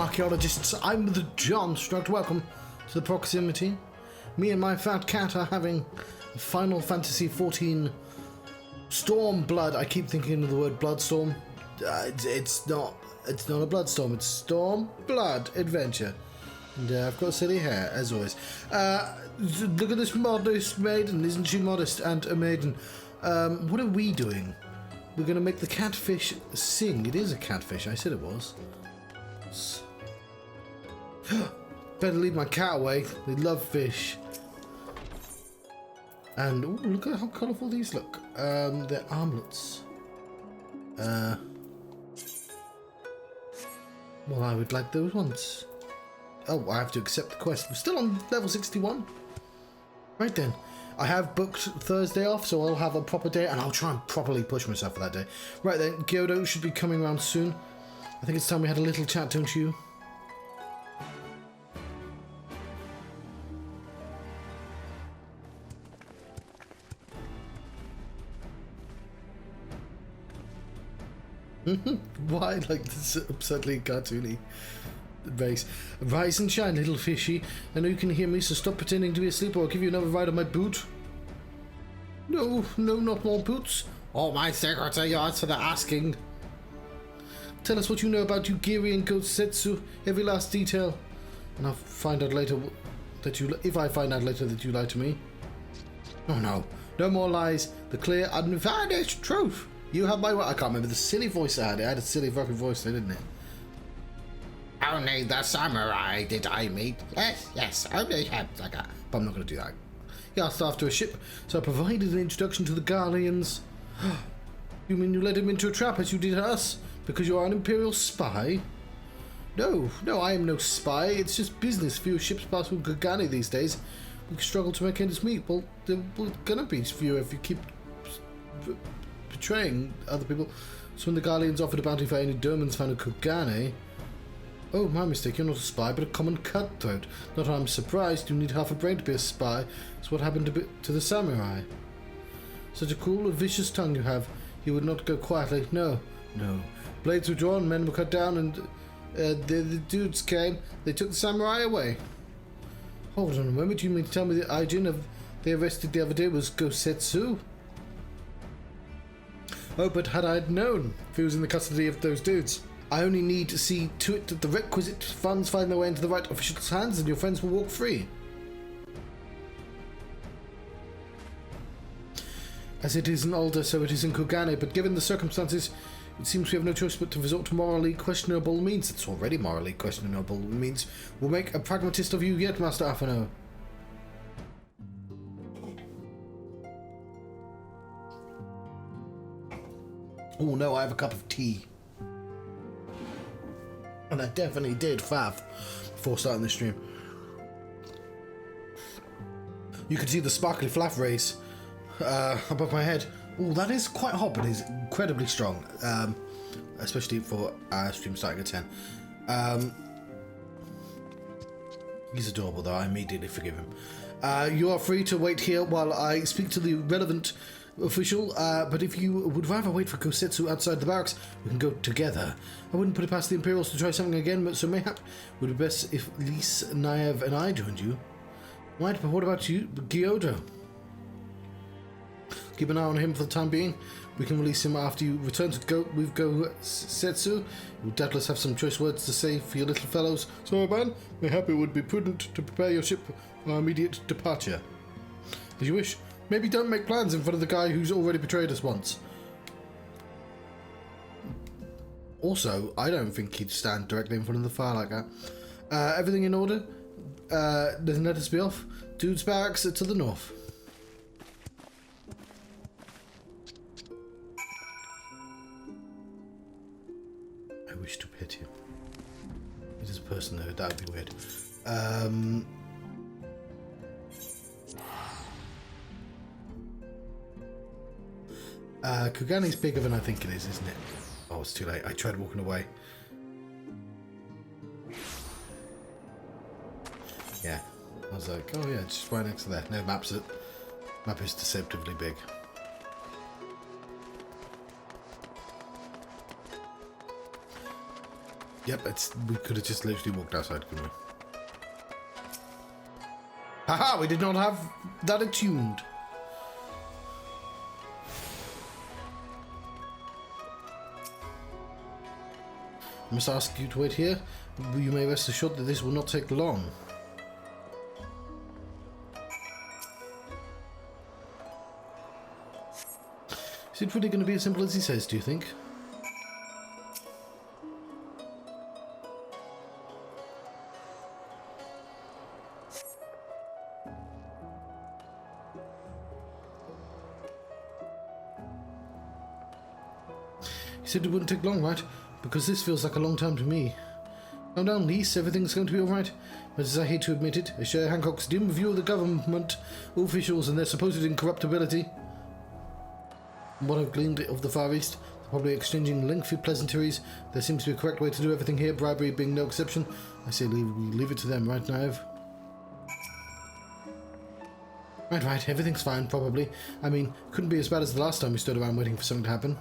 archaeologists. I'm the John Struct. Welcome to the proximity. Me and my fat cat are having Final Fantasy XIV Stormblood. I keep thinking of the word Bloodstorm. It's not a Bloodstorm. It's Stormblood adventure. And I've got silly hair, as always. Look at this modest maiden. Isn't she modest and a maiden? What are we doing? We're going to make the catfish sing. It is a catfish. I said it was. Better leave my cat away. They love fish. And ooh, look at how colourful these look. They're armlets. Well, I would like those ones. Oh, I have to accept the quest. We're still on level 61. Right then. I have booked Thursday off, so I'll have a proper day, and I'll try and properly push myself for that day. Right then, Miqo'te should be coming around soon. I think it's time we had a little chat, don't you? Why like this absurdly cartoony base? Rise and shine, little fishy. I know you can hear me, so stop pretending to be asleep or I'll give you another ride on my boot. No, not more boots. All my secrets are yours for the asking. Tell us what you know about Yugiri and Gosetsu, every last detail. And I'll find out later that you... If I find out later that you lied to me. Oh no, no more lies. The clear, unvarnished truth. You have my word. I can't remember the silly voice I had. It had a silly fucking voice there, didn't it? Only the samurai did I meet. Yes, only him. But I'm not going to do that. He asked after a ship, so I provided an introduction to the Guardians. You mean you led him into a trap as you did us? Because you are an Imperial spy? No, I am no spy. It's just business. Fewer ships pass through Kugane these days. We struggle to make ends meet. Well, there will gonna be fewer if you keep betraying other people. So when the Guardians offered a bounty for any Domans found in Kugane... Oh, my mistake, you're not a spy, but a common cutthroat. Not that I'm surprised, you need half a brain to be a spy. It's what happened to the samurai. Such a cruel and vicious tongue you have. You would not go quietly. No. Blades were drawn, men were cut down, and the dudes came. They took the samurai away. Hold on a moment, you mean to tell me the agent they arrested the other day was Gosetsu? Oh, but had I known if he was in the custody of those dudes? I only need to see to it that the requisite funds find their way into the right officials' hands and your friends will walk free. As it is in Alder, so it is in Kugane, but given the circumstances, it seems we have no choice but to resort to morally questionable means. It's already morally questionable means. We'll make a pragmatist of you yet, Master Afano. Oh no, I have a cup of tea. And I definitely did fav before starting the stream. You can see the sparkly flap rays above my head. Oh, that is quite hot, but is incredibly strong, especially for a stream starting at 10. He's adorable, though. I immediately forgive him. You are free to wait here while I speak to the relevant official, but if you would rather wait for Gosetsu outside the barracks, we can go together. I wouldn't put it past the Imperials to try something again, but so mayhap would be best if Lise, Naev, and I joined you. Right, but what about you, Miqo'te? Keep an eye on him for the time being. We can release him after you return to Gosetsu. You'll doubtless have some choice words to say for your little fellows. So, man, mayhap it would be prudent to prepare your ship for our immediate departure. As you wish. Maybe don't make plans in front of the guy who's already betrayed us once. Also, I don't think he'd stand directly in front of the fire like that. Everything in order? Then let us be off. Dude's barracks to the north. I wish to pet you. It is a person though, that would be weird. Kugane's bigger than I think it is, isn't it? Oh, it's too late. I tried walking away. Yeah. I was like, oh yeah, just right next to there. No, map is deceptively big. Yep, we could have just literally walked outside, couldn't we? Haha, we did not have that attuned. I must ask you to wait here. You may rest assured that this will not take long. Is it really going to be as simple as he says, do you think? He said it wouldn't take long, right? Because this feels like a long time to me. Calm down, Lise. Everything's going to be alright. But as I hate to admit it, I share Hancock's dim view of the government officials and their supposed incorruptibility. From what I've gleaned of the Far East, they're probably exchanging lengthy pleasantries. There seems to be a correct way to do everything here, bribery being no exception. I say we leave it to them, right, Niamh? Right, everything's fine, probably. I mean, couldn't be as bad as the last time we stood around waiting for something to happen.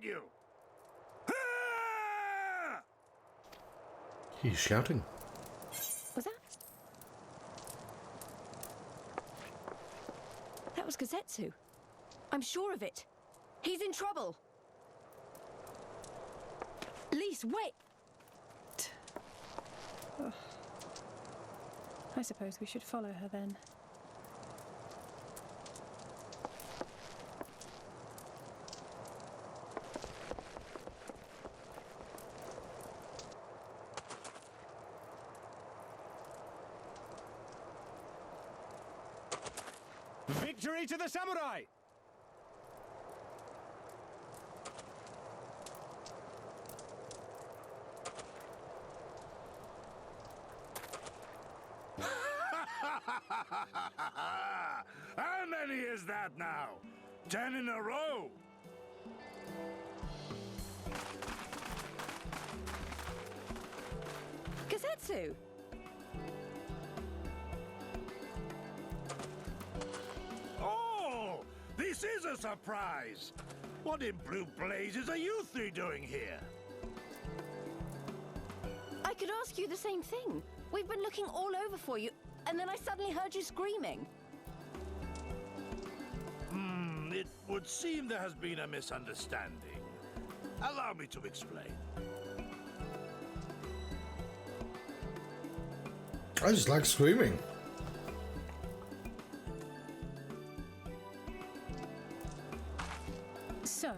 You. He's shouting. Was that? That was Gazetsu. I'm sure of it. He's in trouble. Lise, wait! Oh. I suppose we should follow her then. Victory to the samurai! How many is that now? 10 in a row? Gazetsu! Oh! This is a surprise! What in blue blazes are you three doing here? I could ask you the same thing. We've been looking all over for you, and then I suddenly heard you screaming. It would seem there has been a misunderstanding. Allow me to explain. I just like screaming. So,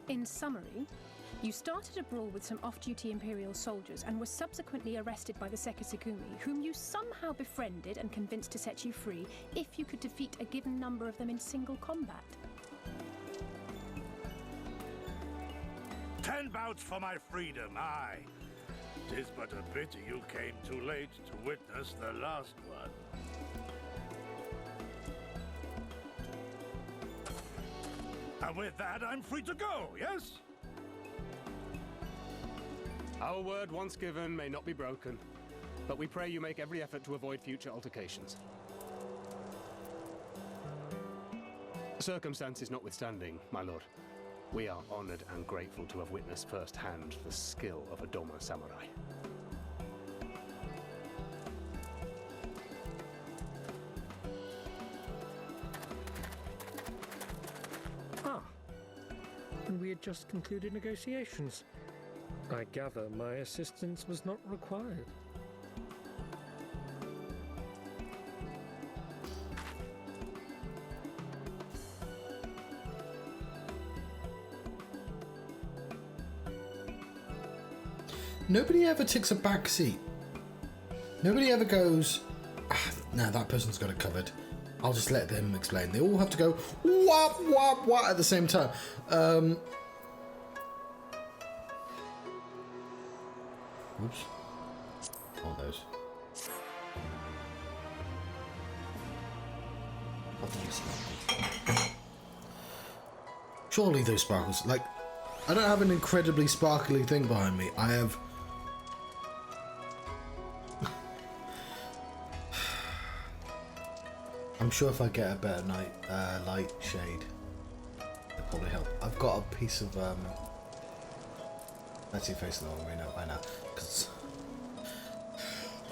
in summary, you started a brawl with some off-duty Imperial soldiers and were subsequently arrested by the Sekisugumi, whom you somehow befriended and convinced to set you free if you could defeat a given number of them in single combat. 10 bouts for my freedom, aye. 'Tis but a pity you came too late to witness the last one. And with that, I'm free to go, yes? Our word once given may not be broken, but we pray you make every effort to avoid future altercations. Circumstances notwithstanding, my lord, we are honored and grateful to have witnessed firsthand the skill of a Doma samurai. And we had just concluded negotiations. I gather my assistance was not required. Nobody ever takes a back seat. Nobody ever goes, no, that person's got it covered. I'll just let them explain. They all have to go, whop, whop, whop at the same time. Oops. On those. of these sparkles. Surely those sparkles, like, I don't have an incredibly sparkly thing behind me. I have... I'm sure if I get a better light shade, it'll probably help. I've got a piece of, let's see if it's the wrong way now, by now, because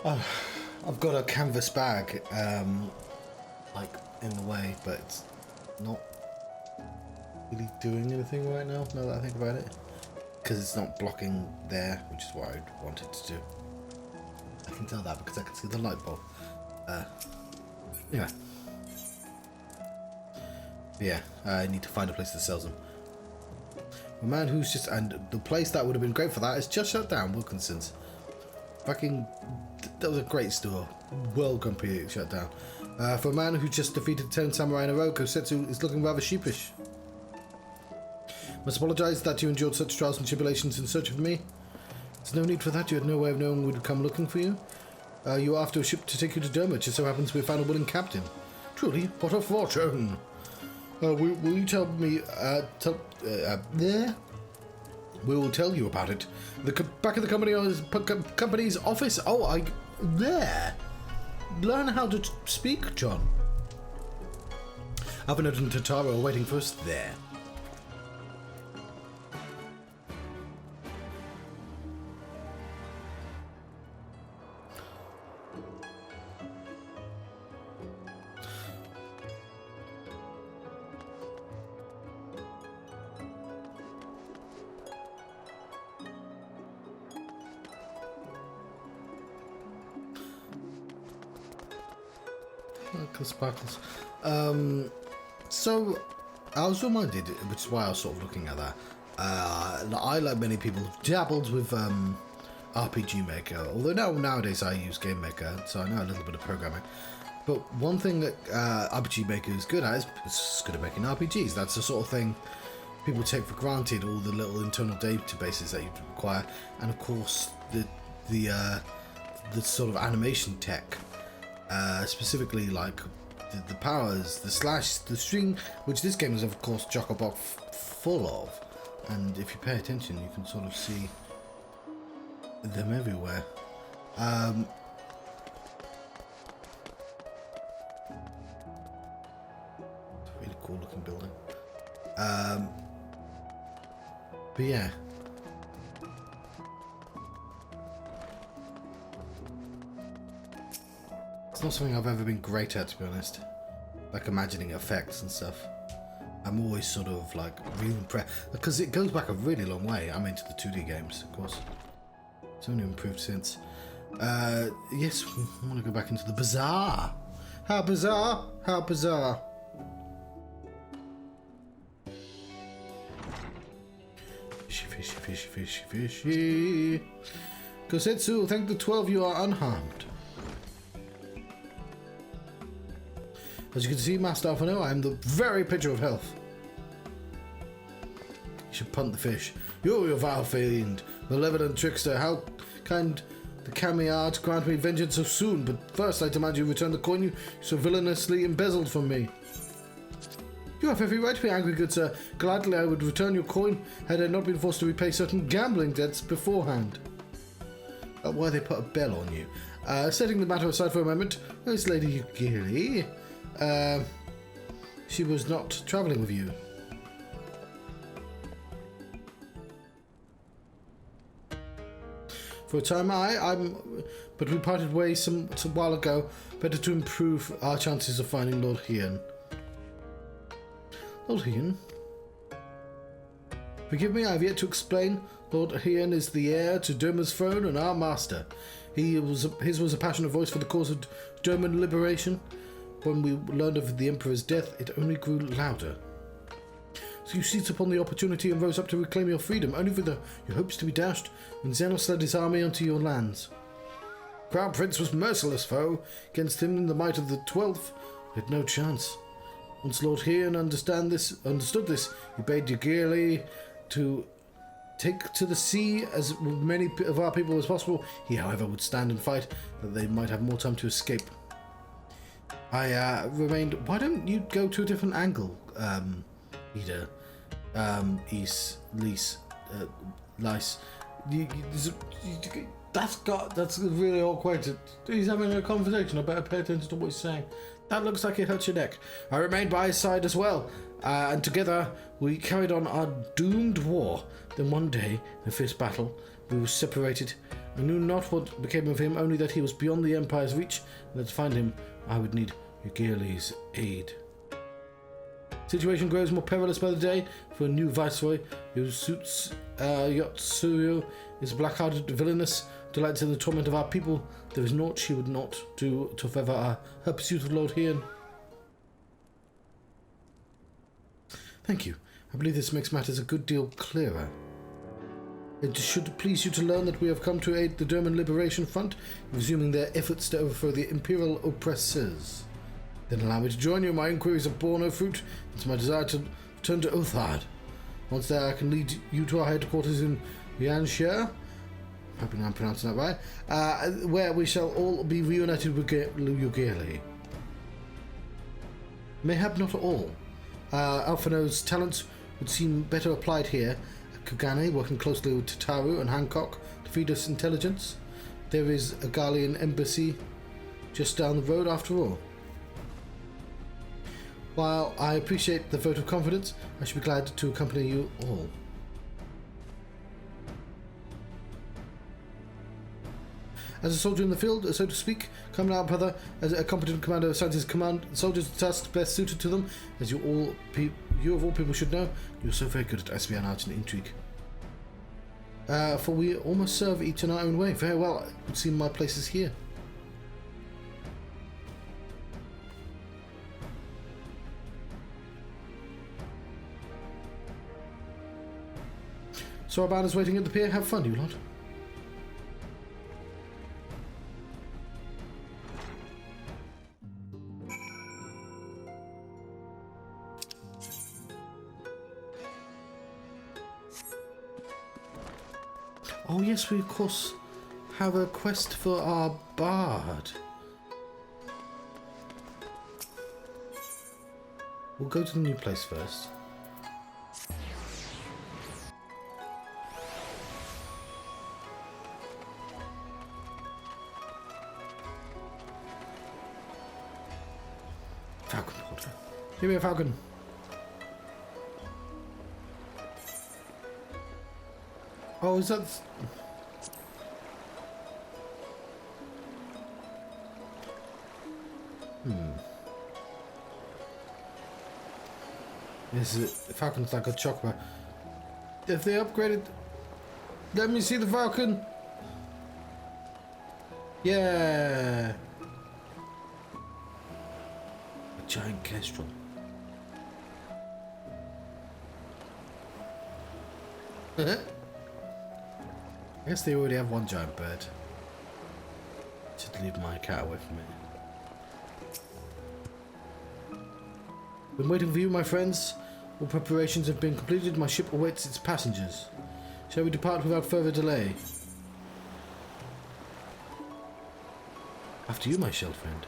I've got a canvas bag, like, in the way, but it's not really doing anything right now that I think about it, because it's not blocking there, which is what I wanted to do. I can tell that because I can see the light bulb. Yeah. Yeah, I need to find a place that sells them. A man who's just... And the place that would have been great for that is just shut down, Wilkinson's. Fucking... That was a great store. Well grumpy shut down. For a man who just defeated 10 samurai in a row, Kosetsu is looking rather sheepish. Must apologise that you endured such trials and tribulations in search of me. There's no need for that. You had no way of knowing we'd come looking for you. You were after a ship to take you to Doma. It just so happens we found a willing captain. Truly, what a fortune! Will you tell me, there? We will tell you about it. Back at the company's office. Oh, there. Learn how to speak, John. Othard and Tatara are waiting for us there. Sparkles. So I was reminded, which is why I was sort of looking at that. I, like many people, dabbled with RPG Maker. Although nowadays I use Game Maker, so I know a little bit of programming. But one thing that RPG Maker is good at is it's good at making RPGs. That's the sort of thing people take for granted. All the little internal databases that you require, and of course the sort of animation tech. Specifically, like the powers, the slash, the string, which this game is of course chock-a-block full of, and if you pay attention you can sort of see them everywhere. It's a really cool looking building. But yeah. It's not something I've ever been great at, to be honest. Like imagining effects and stuff. I'm always sort of like really impressed because it goes back a really long way. I'm into the 2D games, of course. It's only improved since. Yes, I want to go back into the bazaar. How bizarre! How bizarre! Fishy, fishy, fishy, fishy, fishy. Kosetsu, thank the 12 you are unharmed. As you can see, Master Alphano, I am the very picture of health. You should punt the fish. You vile fiend, malevolent trickster, how kind the kami are to grant me vengeance so soon, but first I demand you return the coin you so villainously embezzled from me. You have every right to be angry, good sir. Gladly I would return your coin had I not been forced to repay certain gambling debts beforehand. Why they put a bell on you. Setting the matter aside for a moment, where's Lady Yugiri? She was not travelling with you. For a time, but we parted ways some while ago. Better to improve our chances of finding Lord Hien. Lord Hien? Forgive me, I have yet to explain. Lord Hien is the heir to Doma's throne and our master. His was a passionate voice for the cause of Doman liberation. When we learned of the Emperor's death, it only grew louder. So you seized upon the opportunity and rose up to reclaim your freedom, only for your hopes to be dashed when Xenos led his army onto your lands. Crown Prince was merciless foe. Against him in the might of the 12th, he had no chance. Once Lord Hien understood this, he bade Yugiri to take to the sea as many of our people as possible. He, however, would stand and fight, that they might have more time to escape. I remained. Why don't you go to a different angle, Ida? Lice. That's really awkward. He's having a conversation. I better pay attention to what he's saying. That looks like it hurts your neck. I remained by his side as well, and together we carried on our doomed war. Then one day, in a fierce battle, we were separated. I knew not what became of him, only that he was beyond the Empire's reach, and that to find him, I would need Ugele's aid. Situation grows more perilous by the day for a new viceroy who suits Yotsuyo is black-hearted, villainous, delights in the torment of our people. There is naught she would not do to further her pursuit of Lord Hien. Thank you. I believe this makes matters a good deal clearer. It should please you to learn that we have come to aid the German Liberation Front, resuming their efforts to overthrow the Imperial oppressors. Then allow me to join you. My inquiries have borne no fruit. It's my desire to return to Othard. Once there, I can lead you to our headquarters in Yanxia. Hoping I'm pronouncing that right. Where we shall all be reunited with Ugele. Mayhap not all. Alphino's talents would seem better applied here. Kugane, working closely with Tataru and Hancock to feed us intelligence. There is a Galian embassy just down the road after all. While I appreciate the vote of confidence, I should be glad to accompany you all. As a soldier in the field, so to speak, come now, brother, as a competent commander assigns his command soldiers to tasks best suited to them, as you of all people should know, you're so very good at espionage and intrigue. For we almost serve each in our own way. Very well, it would seem my place is here. So our band is waiting at the pier. Have fun, you lot. Oh yes, we of course have a quest for our bard. We'll go to the new place first. Falcon porter. Give me a falcon. Oh, is that... This is it. The falcon's like a chocolate. If they upgraded... Let me see the falcon! Yeah! A giant kestrel. I guess they already have one giant bird. Should leave my cat away from it. Been waiting for you, my friends. All preparations have been completed. My ship awaits its passengers. Shall we depart without further delay? After you, my shell friend.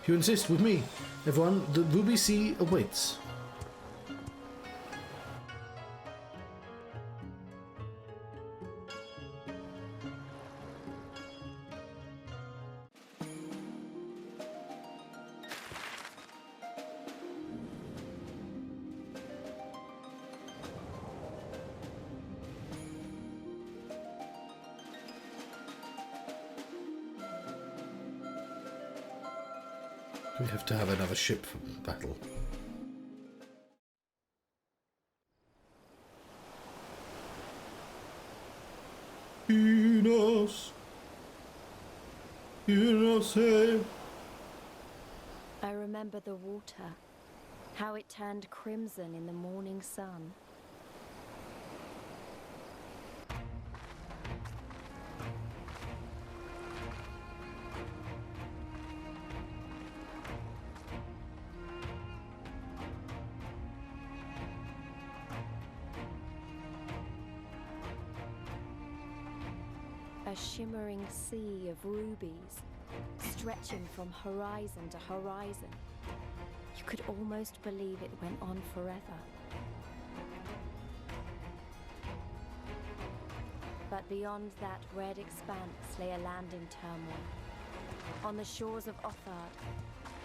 If you insist, with me. Everyone, the Ruby Sea awaits. We have to have another ship for battle. Enos, I remember the water, how it turned crimson in the morning sun. A shimmering sea of rubies, stretching from horizon to horizon. You could almost believe it went on forever. But beyond that red expanse lay a land in turmoil. On the shores of Othard,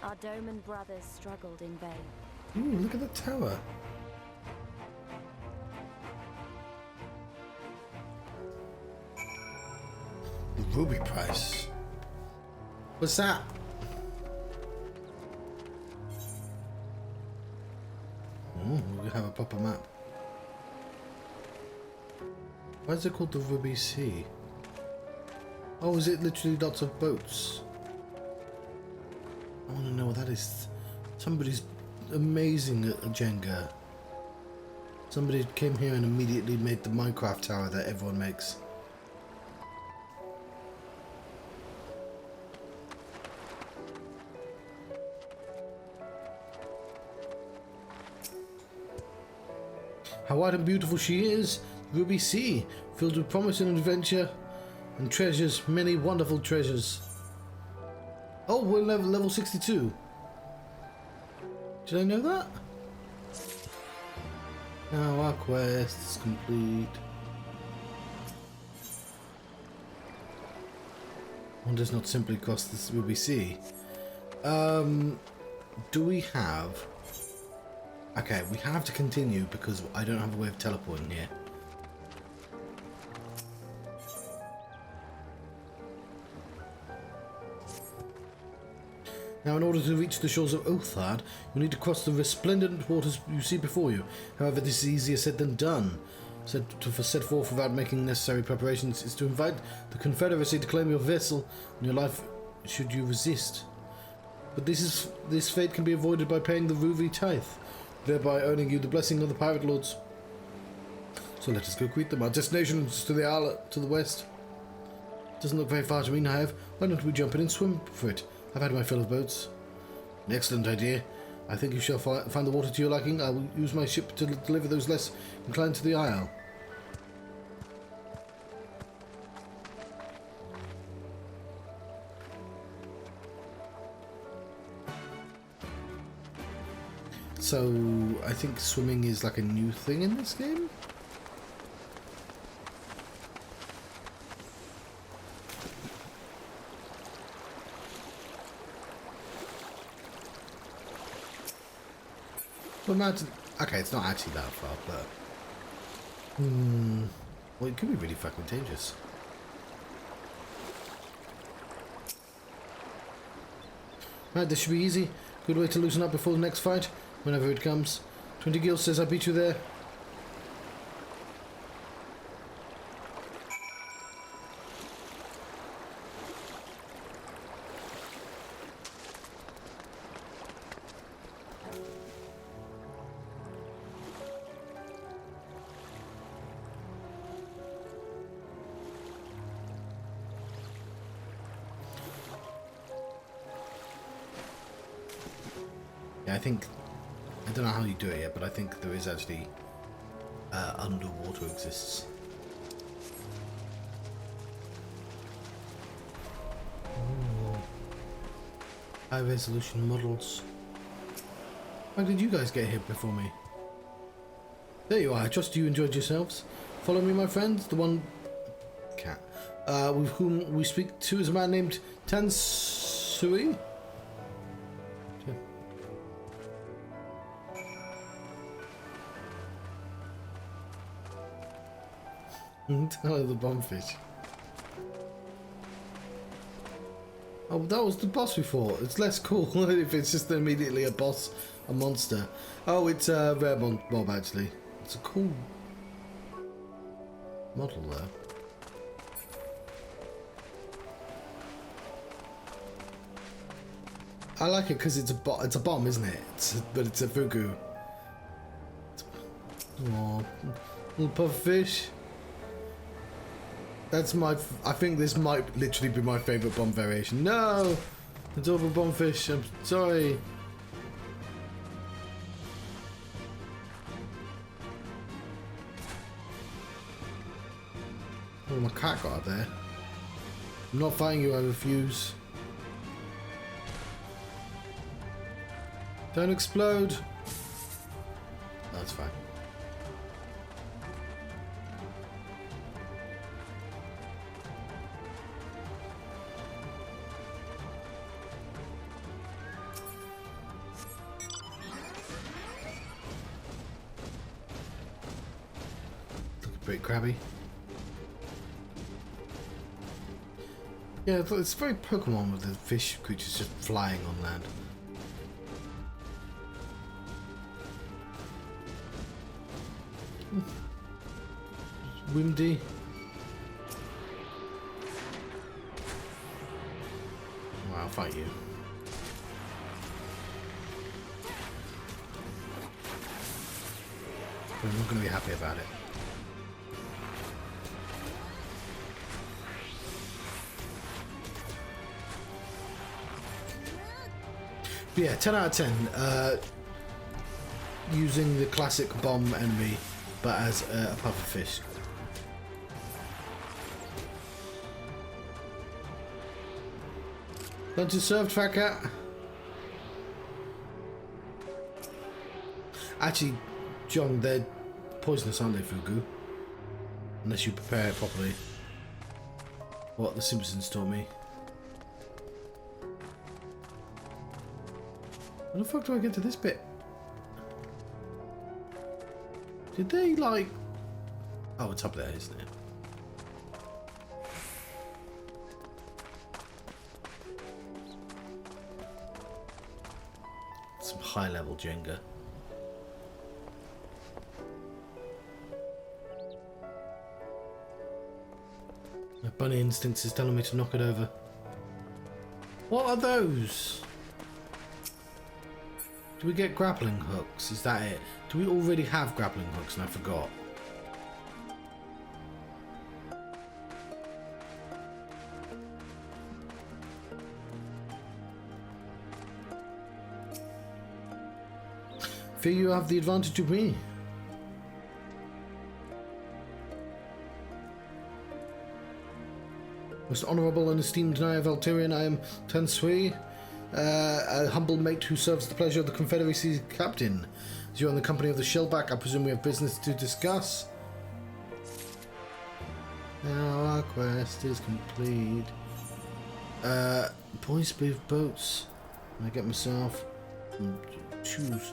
our Doman brothers struggled in vain. Ooh, look at the tower. The ruby price. What's that? Oh, we have a proper map. Why is it called the Ruby Sea? Oh, is it literally lots of boats? I want to know what that is. Somebody's amazing at Jenga. Somebody came here and immediately made the Minecraft tower that everyone makes. How wide and beautiful she is! Ruby Sea, filled with promise and adventure, and treasures, many wonderful treasures. Oh, we're level 62. Did I know that? Now our quest is complete. One does not simply cross this Ruby Sea. Do we have... Okay, we have to continue because I don't have a way of teleporting here. Now, in order to reach the shores of Othard, you need to cross the resplendent waters you see before you. However, this is easier said than done. To set forth without making necessary preparations is to invite the Confederacy to claim your vessel and your life should you resist. But this fate can be avoided by paying the ruby tithe, thereby earning you the blessing of the pirate lords. So let us go greet them. Our destination is to the isle to the west. Doesn't look very far to me, Naive. Why don't we jump in and swim for it? I've had my fill of boats. An excellent idea. I think you shall find the water to your liking. I will use my ship to deliver those less inclined to the isle. So, I think swimming is like a new thing in this game? Well, imagine... Okay, it's not actually that far, but... Well, it could be really fucking dangerous. Right, this should be easy. Good way to loosen up before the next fight, whenever it comes. 20 gil says I beat you there. Yeah, I don't know how you do it yet, but I think there is actually underwater exists. Ooh. High resolution models. How did you guys get here before me? There you are. I trust you enjoyed yourselves. Follow me, my friends. The one cat with whom we speak to is a man named Tansui. Hello, the bombfish. Oh, that was the boss before. It's less cool if it's just immediately a boss, a monster. Oh, it's a rare mob actually. It's a cool model though. I like it because it's a bomb, isn't it? But it's a fugu. Aww, little pufferfish. That's my... I think this might literally be my favourite bomb variation. No! Adorable bombfish, I'm sorry. Oh, my cat got up there. I'm not fighting you, I refuse. Don't explode. That's fine. Looking pretty crabby. Yeah, it's very Pokemon with the fish creatures just flying on land. Windy. Well, I'll fight you. But I'm not going to be happy about it. But yeah, 10 out of 10. Using the classic bomb enemy, but as a pufferfish. Lunch is served, fat cat. Actually, John, they're poisonous, aren't they, Fugu? Unless you prepare it properly. What the Simpsons taught me. How the fuck do I get to this bit? Did they, like... Oh, it's up there, isn't it? Some high-level Jenga. My bunny instincts is telling me to knock it over. What are those? Do we get grappling hooks? Is that it? Do we already have grappling hooks and I forgot? Fear you have the advantage of me. Most honourable and esteemed Naya Valterian, I am Tansui, a humble mate who serves the pleasure of the Confederacy's captain. As you are in the company of the Shellback, I presume we have business to discuss. Now our quest is complete. Boys with boats. I get myself some shoes.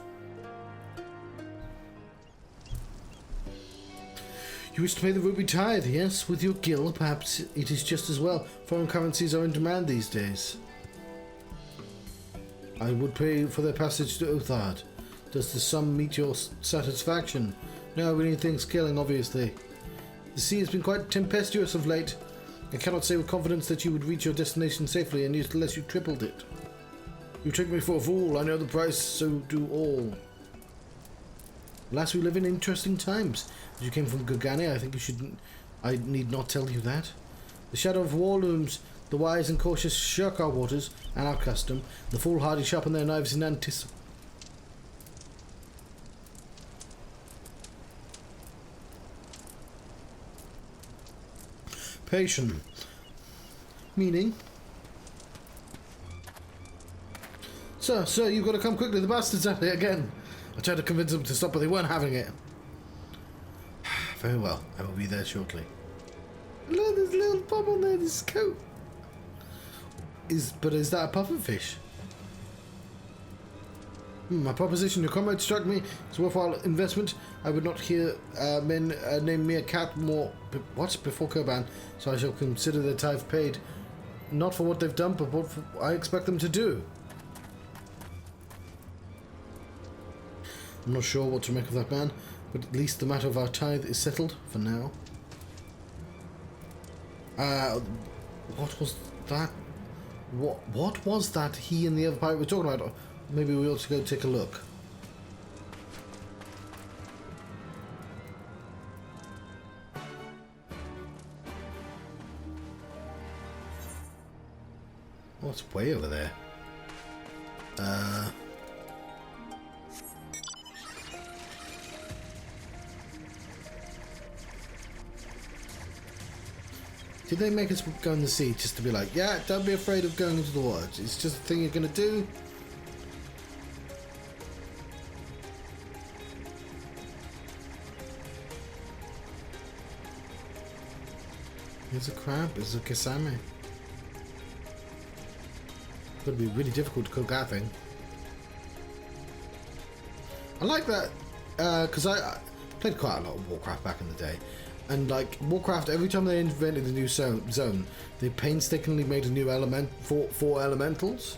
You wish to pay the ruby tithe, yes? With your guild, perhaps it is just as well. Foreign currencies are in demand these days. I would pay for their passage to Othard. Does the sum meet your satisfaction? No, we need things killing, obviously. The sea has been quite tempestuous of late. I cannot say with confidence that you would reach your destination safely unless you tripled it. You take me for a fool. I know the price, so do all. Alas, we live in interesting times. As you came from Gogani, I think you should... I need not tell you that. The shadow of war looms. The wise and cautious shirk our waters and our custom. The foolhardy sharpen their knives in anticipation. Meaning? Sir, you've got to come quickly. The bastards at it again. I tried to convince them to stop, but they weren't having it. Very well. I will be there shortly. Look, there's a little bob on there. This coat. Is that a pufferfish? My proposition, your comrade struck me. It's a worthwhile investment. I would not hear men name me a cat more... before Koban, so I shall consider their tithe paid. Not for what they've done, but what I expect them to do. I'm not sure what to make of that man, but at least the matter of our tithe is settled for now. What was that? What was that he and the other pirate were talking about? Maybe we ought to go take a look. What's way over there? Did they make us go in the sea just to be like, yeah, don't be afraid of going into the water. It's just a thing you're going to do? Here's a crab. It's a kasame. It's gonna be really difficult to cook that thing. I like that because I played quite a lot of Warcraft back in the day, and like Warcraft, every time they invented a new zone, they painstakingly made a new element for 4 elementals,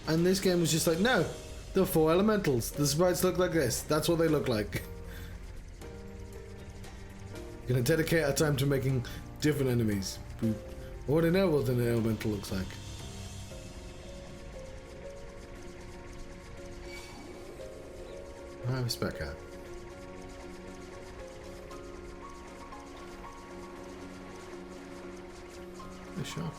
and this game was just like, no, there are 4 elementals. The sprites look like this. That's what they look like. Gonna dedicate our time to making different enemies. We already know what an elemental looks like. I respect that. A shop.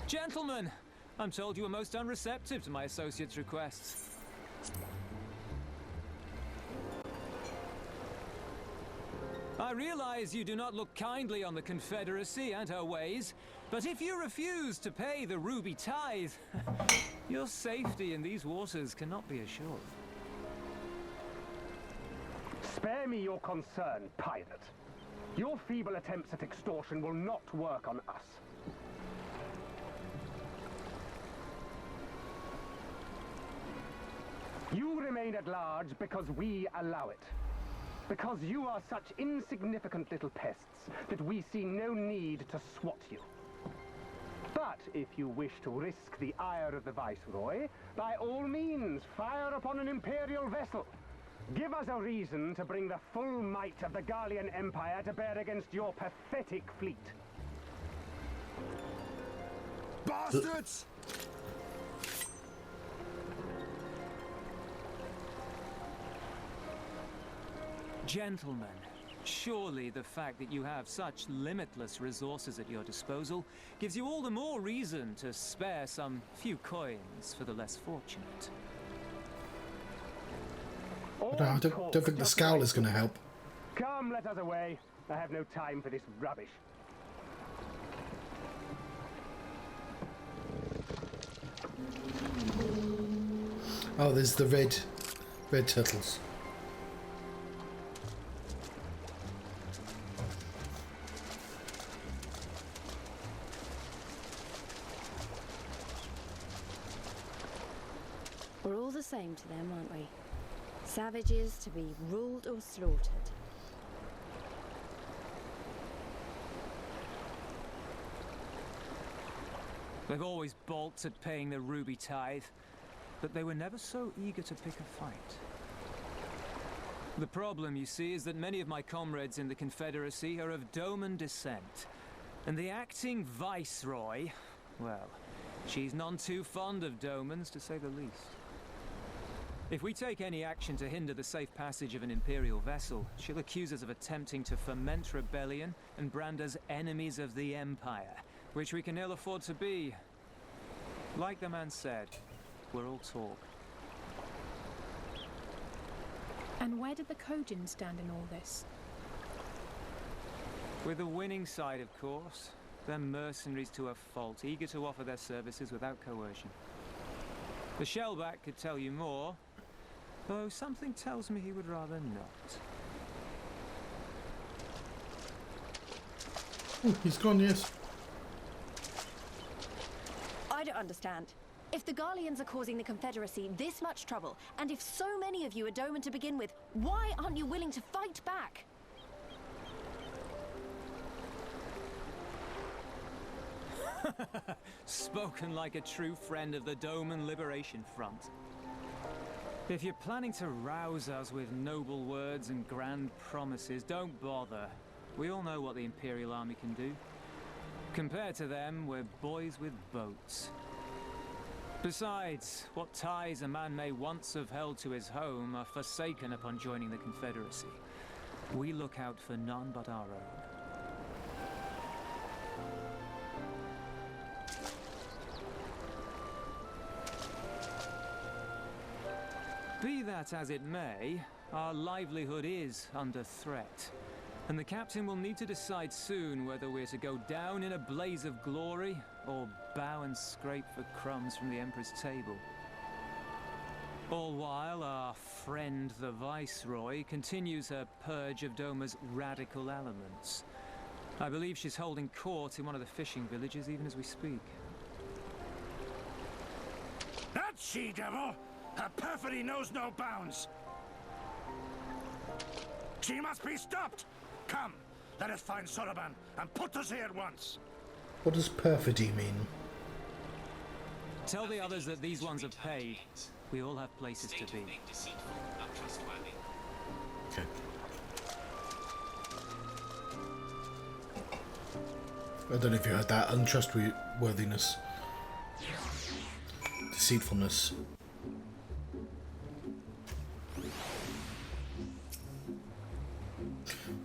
Gentlemen, I'm told you were most unreceptive to my associate's requests. I realize you do not look kindly on the Confederacy and her ways, but if you refuse to pay the ruby tithe, your safety in these waters cannot be assured. Spare me your concern, pirate. Your feeble attempts at extortion will not work on us. You remain at large because we allow it. Because you are such insignificant little pests that we see no need to swat you. But if you wish to risk the ire of the Viceroy, by all means, fire upon an Imperial vessel. Give us a reason to bring the full might of the Garlean Empire to bear against your pathetic fleet. Bastards! Gentlemen, surely the fact that you have such limitless resources at your disposal gives you all the more reason to spare some few coins for the less fortunate. I don't think the scowl is going to help. Come, let us away. I have no time for this rubbish. Oh, there's the red turtles. We're all the same to them, aren't we? Savages to be ruled or slaughtered. They've always balked at paying the ruby tithe, but they were never so eager to pick a fight. The problem, you see, is that many of my comrades in the Confederacy are of Doman descent, and the acting Viceroy, well, she's none too fond of Domans, to say the least. If we take any action to hinder the safe passage of an Imperial vessel, she'll accuse us of attempting to foment rebellion and brand us enemies of the Empire, which we can ill afford to be. Like the man said, we're all talk. And where did the Kojin stand in all this? With the winning side, of course. They're mercenaries to a fault, eager to offer their services without coercion. The Shellback could tell you more, though something tells me he would rather not. Oh, he's gone, yes. I don't understand. If the Garleans are causing the Confederacy this much trouble, and if so many of you are Doman to begin with, why aren't you willing to fight back? Spoken like a true friend of the Doman Liberation Front. If you're planning to rouse us with noble words and grand promises, don't bother. We all know what the Imperial Army can do. Compared to them, we're boys with boats. Besides, what ties a man may once have held to his home are forsaken upon joining the Confederacy. We look out for none but our own. Be that as it may, our livelihood is under threat. And the captain will need to decide soon whether we're to go down in a blaze of glory or bow and scrape for crumbs from the Emperor's table. All while our friend the Viceroy continues her purge of Doma's radical elements. I believe she's holding court in one of the fishing villages even as we speak. That she-devil! Her perfidy knows no bounds! She must be stopped! Come, let us find Soroban and put us here at once! What does perfidy mean? Tell the others that these ones have paid. We all have places to be. Okay. I don't know if you heard that. Untrustworthiness. Deceitfulness.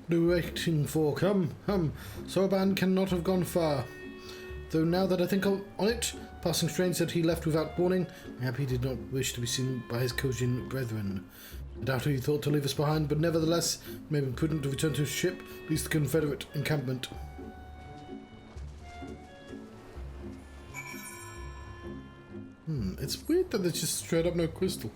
Waiting for, come. Soroban cannot have gone far. Though now that I think on it, passing strange that he left without warning, I hope he did not wish to be seen by his Kojin brethren. I doubt he thought to leave us behind, but nevertheless, it may be prudent to return to his ship, at least the Confederate encampment. It's weird that there's just straight up no crystal.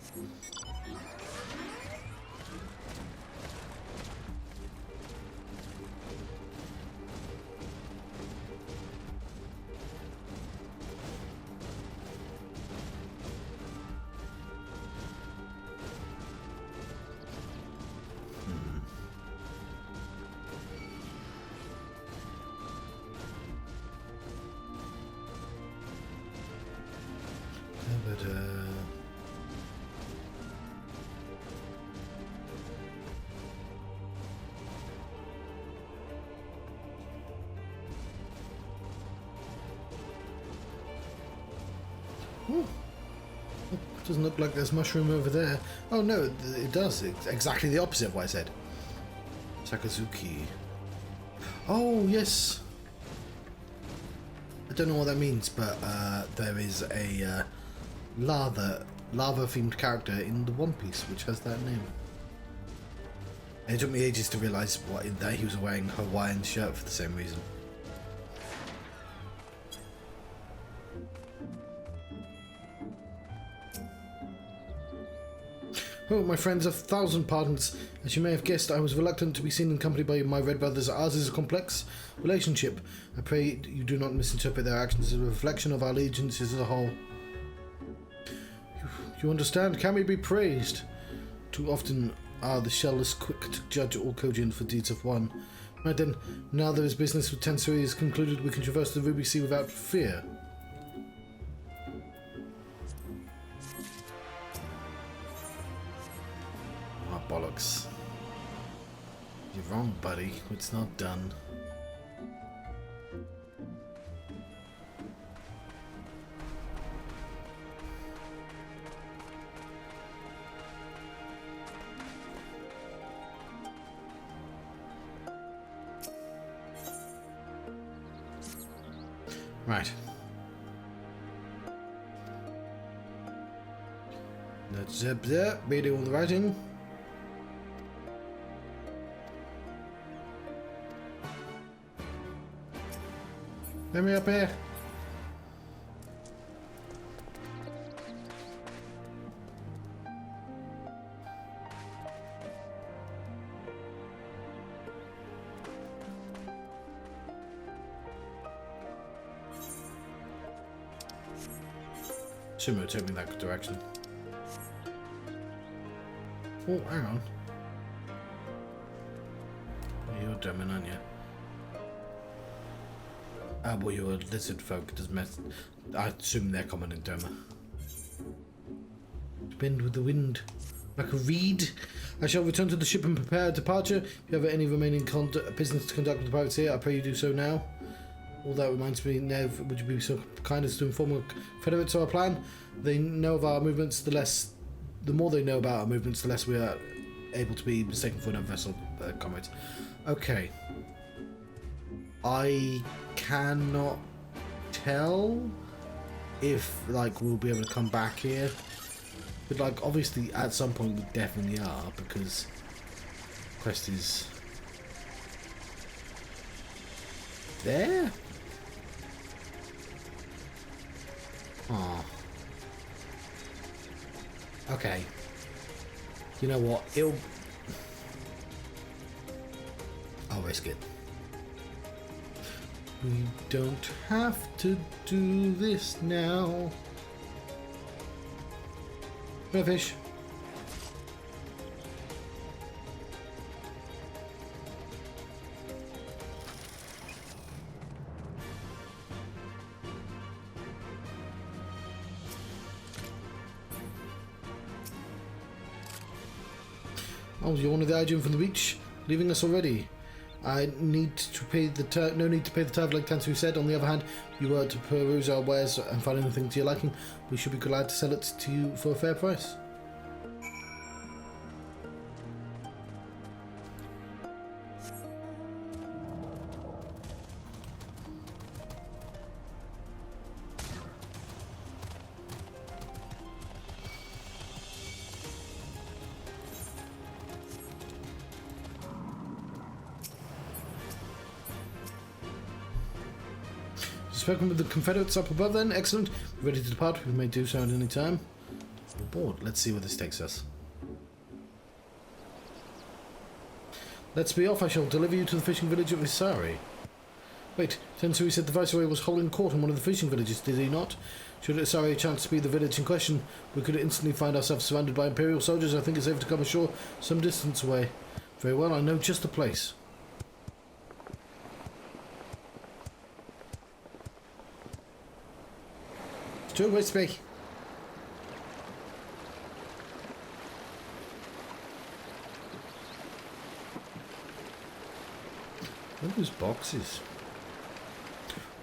Doesn't look like there's mushroom over there. Oh no, it does. It's exactly the opposite of what I said. Sakazuki. Oh yes. I don't know what that means, but there is a lava-themed character in the One Piece which has that name. And it took me ages to realise that he was wearing a Hawaiian shirt for the same reason. Oh, my friends, 1,000 pardons. As you may have guessed, I was reluctant to be seen in company by my red brothers. Ours is a complex relationship. I pray you do not misinterpret their actions as a reflection of our allegiances as a whole. You understand? Can we be praised? Too often are the shellless quick to judge all Kojin for deeds of one. Right then, now there is business with Tensuri is concluded, we can traverse the Ruby Sea without fear. Bollocks. You're wrong, buddy. It's not done. Right. Let's be doing the writing. Let me up here. Sumo took me that direction. Oh, hang on. You're Doma, aren't you? Ah, well, you're a lizard folk. It doesn't matter. I assume they're common in Doma. Bend with the wind. Like a reed. I shall return to the ship and prepare departure. If you have any remaining business to conduct with the pirates here, I pray you do so now. All that reminds me, Nev, would you be so kind as to inform our Confederates of our plan? They know of our movements, the more they know about our movements, the less we are able to be mistaken for another vessel, comrades. Okay. I cannot tell if, like, we'll be able to come back here. But, like, obviously, at some point we definitely are, because quest is there? Oh. Okay. You know what? I'll risk it. We don't have to do this now. Red fish. Oh, you wanted the Ajum from the beach, leaving us already. I need to pay the no need to pay the tithe like Tansu said. On the other hand, you were to peruse our wares and find anything to your liking. We should be glad to sell it to you for a fair price. Spoken with the Confederates up above then? Excellent. Ready to depart? We may do so at any time. Aboard. Let's see where this takes us. Let's be off. I shall deliver you to the fishing village of Isari. Wait, Tensui said the Viceroy was holding court in one of the fishing villages, did he not? Should Isari chance to be the village in question, we could instantly find ourselves surrounded by Imperial soldiers. I think it's safe to come ashore some distance away. Very well, I know just the place. Two ways to be. What are those boxes?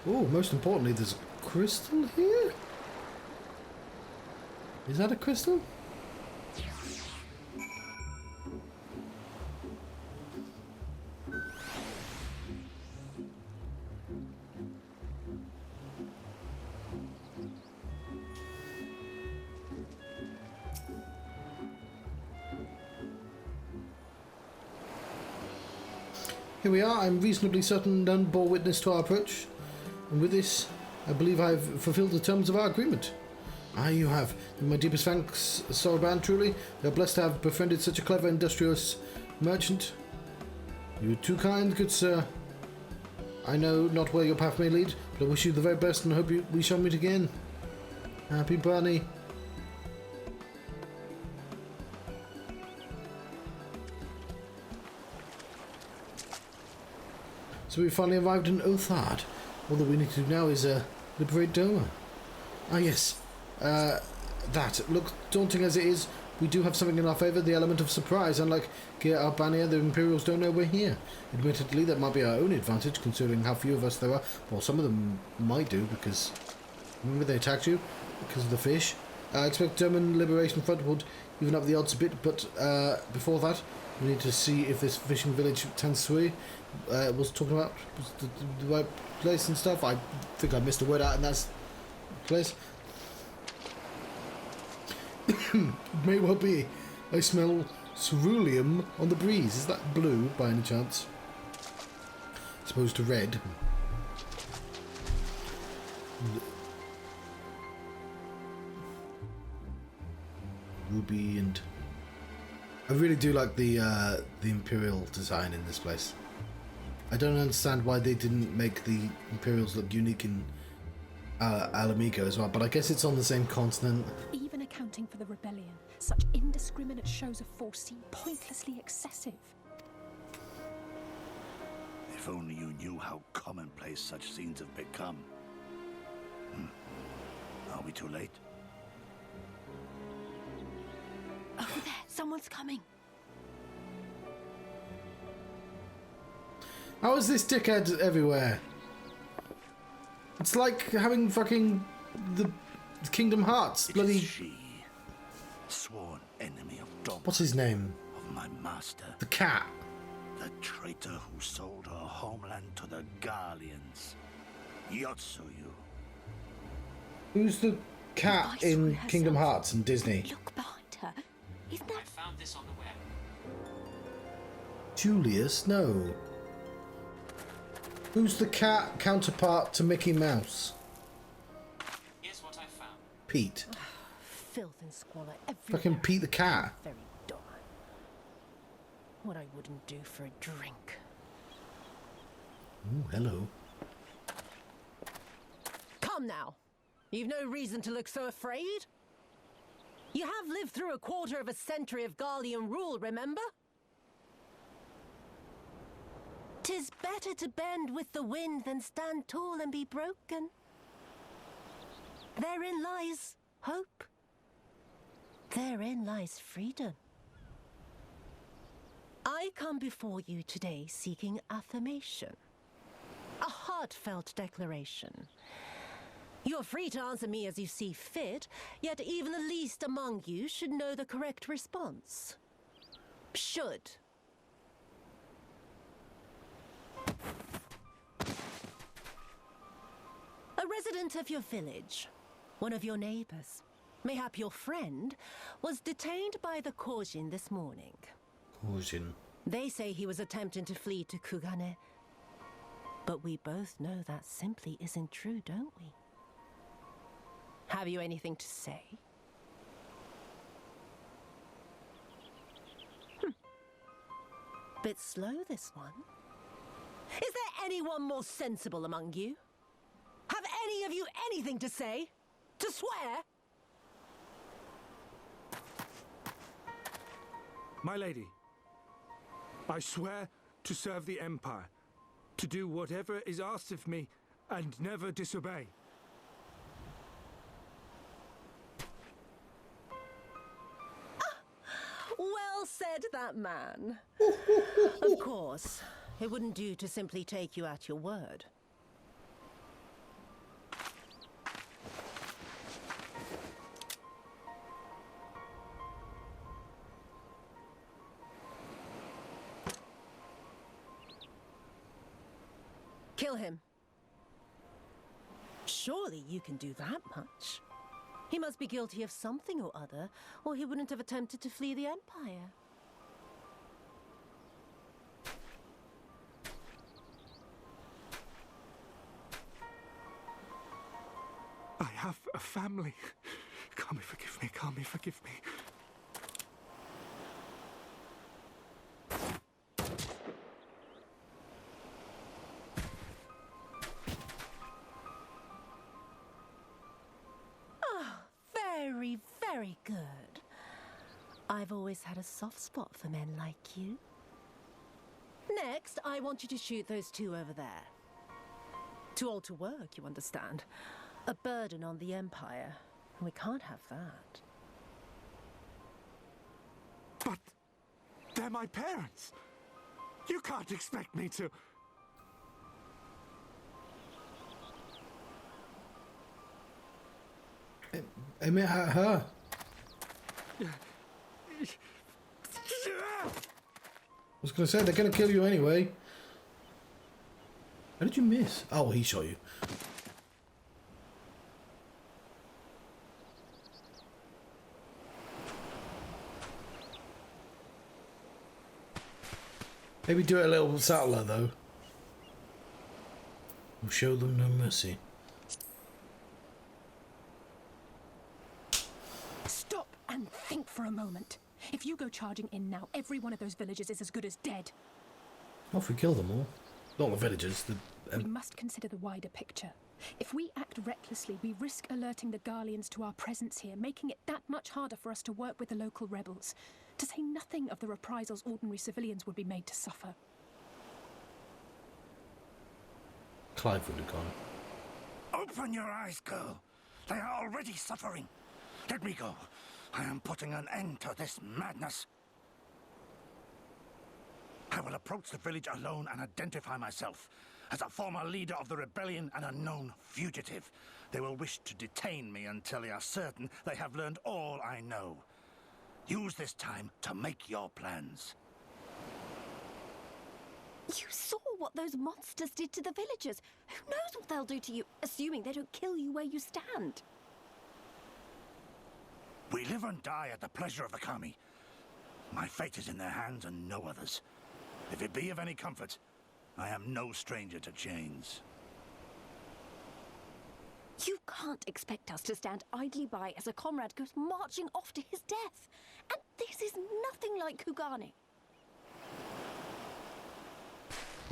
Oh, most importantly, there's a crystal here? Is that a crystal? Here we are. I'm reasonably certain none bore witness to our approach. And with this, I believe I've fulfilled the terms of our agreement. Ah, you have. And my deepest thanks, Soraban, truly. They are blessed to have befriended such a clever, industrious merchant. You are too kind, good sir. I know not where your path may lead, but I wish you the very best and hope we shall meet again. Happy Bunny. So we finally arrived in Othard. All that we need to do now is liberate Doma. Ah yes, that. Look, daunting as it is, we do have something in our favour, the element of surprise. Unlike Gir Albania, the Imperials don't know we're here. Admittedly, that might be our own advantage, considering how few of us there are. Well, some of them might do, because remember they attacked you? Because of the fish. I expect German Liberation Front would even up the odds a bit, but before that, we need to see if this fishing village Tansui was talking about was the right place and stuff. I think I missed a word out in that place. May well be. I smell ceruleum on the breeze. Is that blue by any chance? As opposed to red. Ruby and I really do like the Imperial design in this place. I don't understand why they didn't make the Imperials look unique in Alamigo as well, but I guess it's on the same continent. Even accounting for the rebellion, such indiscriminate shows of force seem pointlessly excessive. If only you knew how commonplace such scenes have become. Are we too late? Over there, someone's coming. How is this dickhead everywhere? It's like having fucking the Kingdom Hearts. It Bloody. is she, sworn enemy of Doma, What's his name? of my master, The cat. the traitor who sold her homeland to the Garleans, Yotsuyu. Who's the cat Viceroy in herself. Kingdom Hearts and Disney? Look behind her. Isn't that Found this on the web. Julius? No. Who's the cat counterpart to Mickey Mouse? Here's what I found. Pete. Filth and squalor everywhere. Fucking Pete the cat. Very Doma. What I wouldn't do for a drink. Oh, hello. Come now. You've no reason to look so afraid. You have lived through a quarter of a century of Garlean rule, remember? 'Tis better to bend with the wind than stand tall and be broken. Therein lies hope. Therein lies freedom. I come before you today seeking affirmation. A heartfelt declaration. You're free to answer me as you see fit, yet even the least among you should know the correct response. Should. A resident of your village, one of your neighbors, mayhap your friend, was detained by the Korjin this morning. Korjin. They say he was attempting to flee to Kugane. But we both know that simply isn't true, don't we? Have you anything to say? Bit slow, this one. Is there anyone more sensible among you? Have any of you anything to say? To swear? My lady, I swear to serve the Empire, to do whatever is asked of me, and never disobey. Well said, that man. Of course, it wouldn't do to simply take you at your word. Kill him. Surely you can do that much. He must be guilty of something or other, or he wouldn't have attempted to flee the Empire. I have a family. Kami, forgive me. Kami, forgive me. Very, very good. I've always had a soft spot for men like you. Next, I want you to shoot those two over there. Too old to work, you understand. A burden on the Empire. We can't have that. But they're my parents. You can't expect me to... Aim it at her. I was going to say, they're going to kill you anyway. How did you miss? Oh, he shot you. Maybe do it a little subtler, though. We'll show them no mercy. Stop and think for a moment. If you go charging in now, every one of those villagers is as good as dead. What if we kill them all? Not the villagers, the... We must consider the wider picture. If we act recklessly, we risk alerting the Garleans to our presence here, making it that much harder for us to work with the local rebels. To say nothing of the reprisals ordinary civilians would be made to suffer. Clive would have gone. Open your eyes, girl. They are already suffering. Let me go. I am putting an end to this madness. I will approach the village alone and identify myself. As a former leader of the rebellion and a known fugitive, they will wish to detain me until they are certain they have learned all I know. Use this time to make your plans. You saw what those monsters did to the villagers. Who knows what they'll do to you, assuming they don't kill you where you stand? We live and die at the pleasure of the Kami. My fate is in their hands and no others. If it be of any comfort, I am no stranger to chains. You can't expect us to stand idly by as a comrade goes marching off to his death. And this is nothing like Kugane.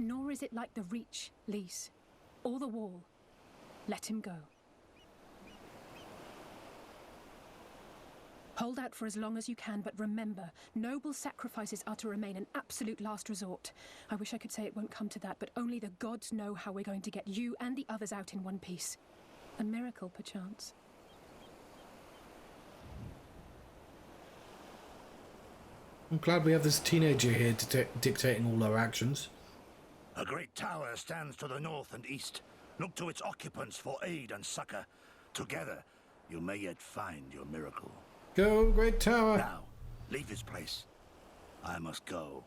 Nor is it like the Reach, Lise, or the Wall. Let him go. Hold out for as long as you can, but remember, noble sacrifices are to remain an absolute last resort. I wish I could say it won't come to that, but only the gods know how we're going to get you and the others out in one piece. A miracle, perchance. I'm glad we have this teenager here dictating all our actions. A great tower stands to the north and east. Look to its occupants for aid and succor. Together, you may yet find your miracle. Go, great tower! Now, leave this place. I must go.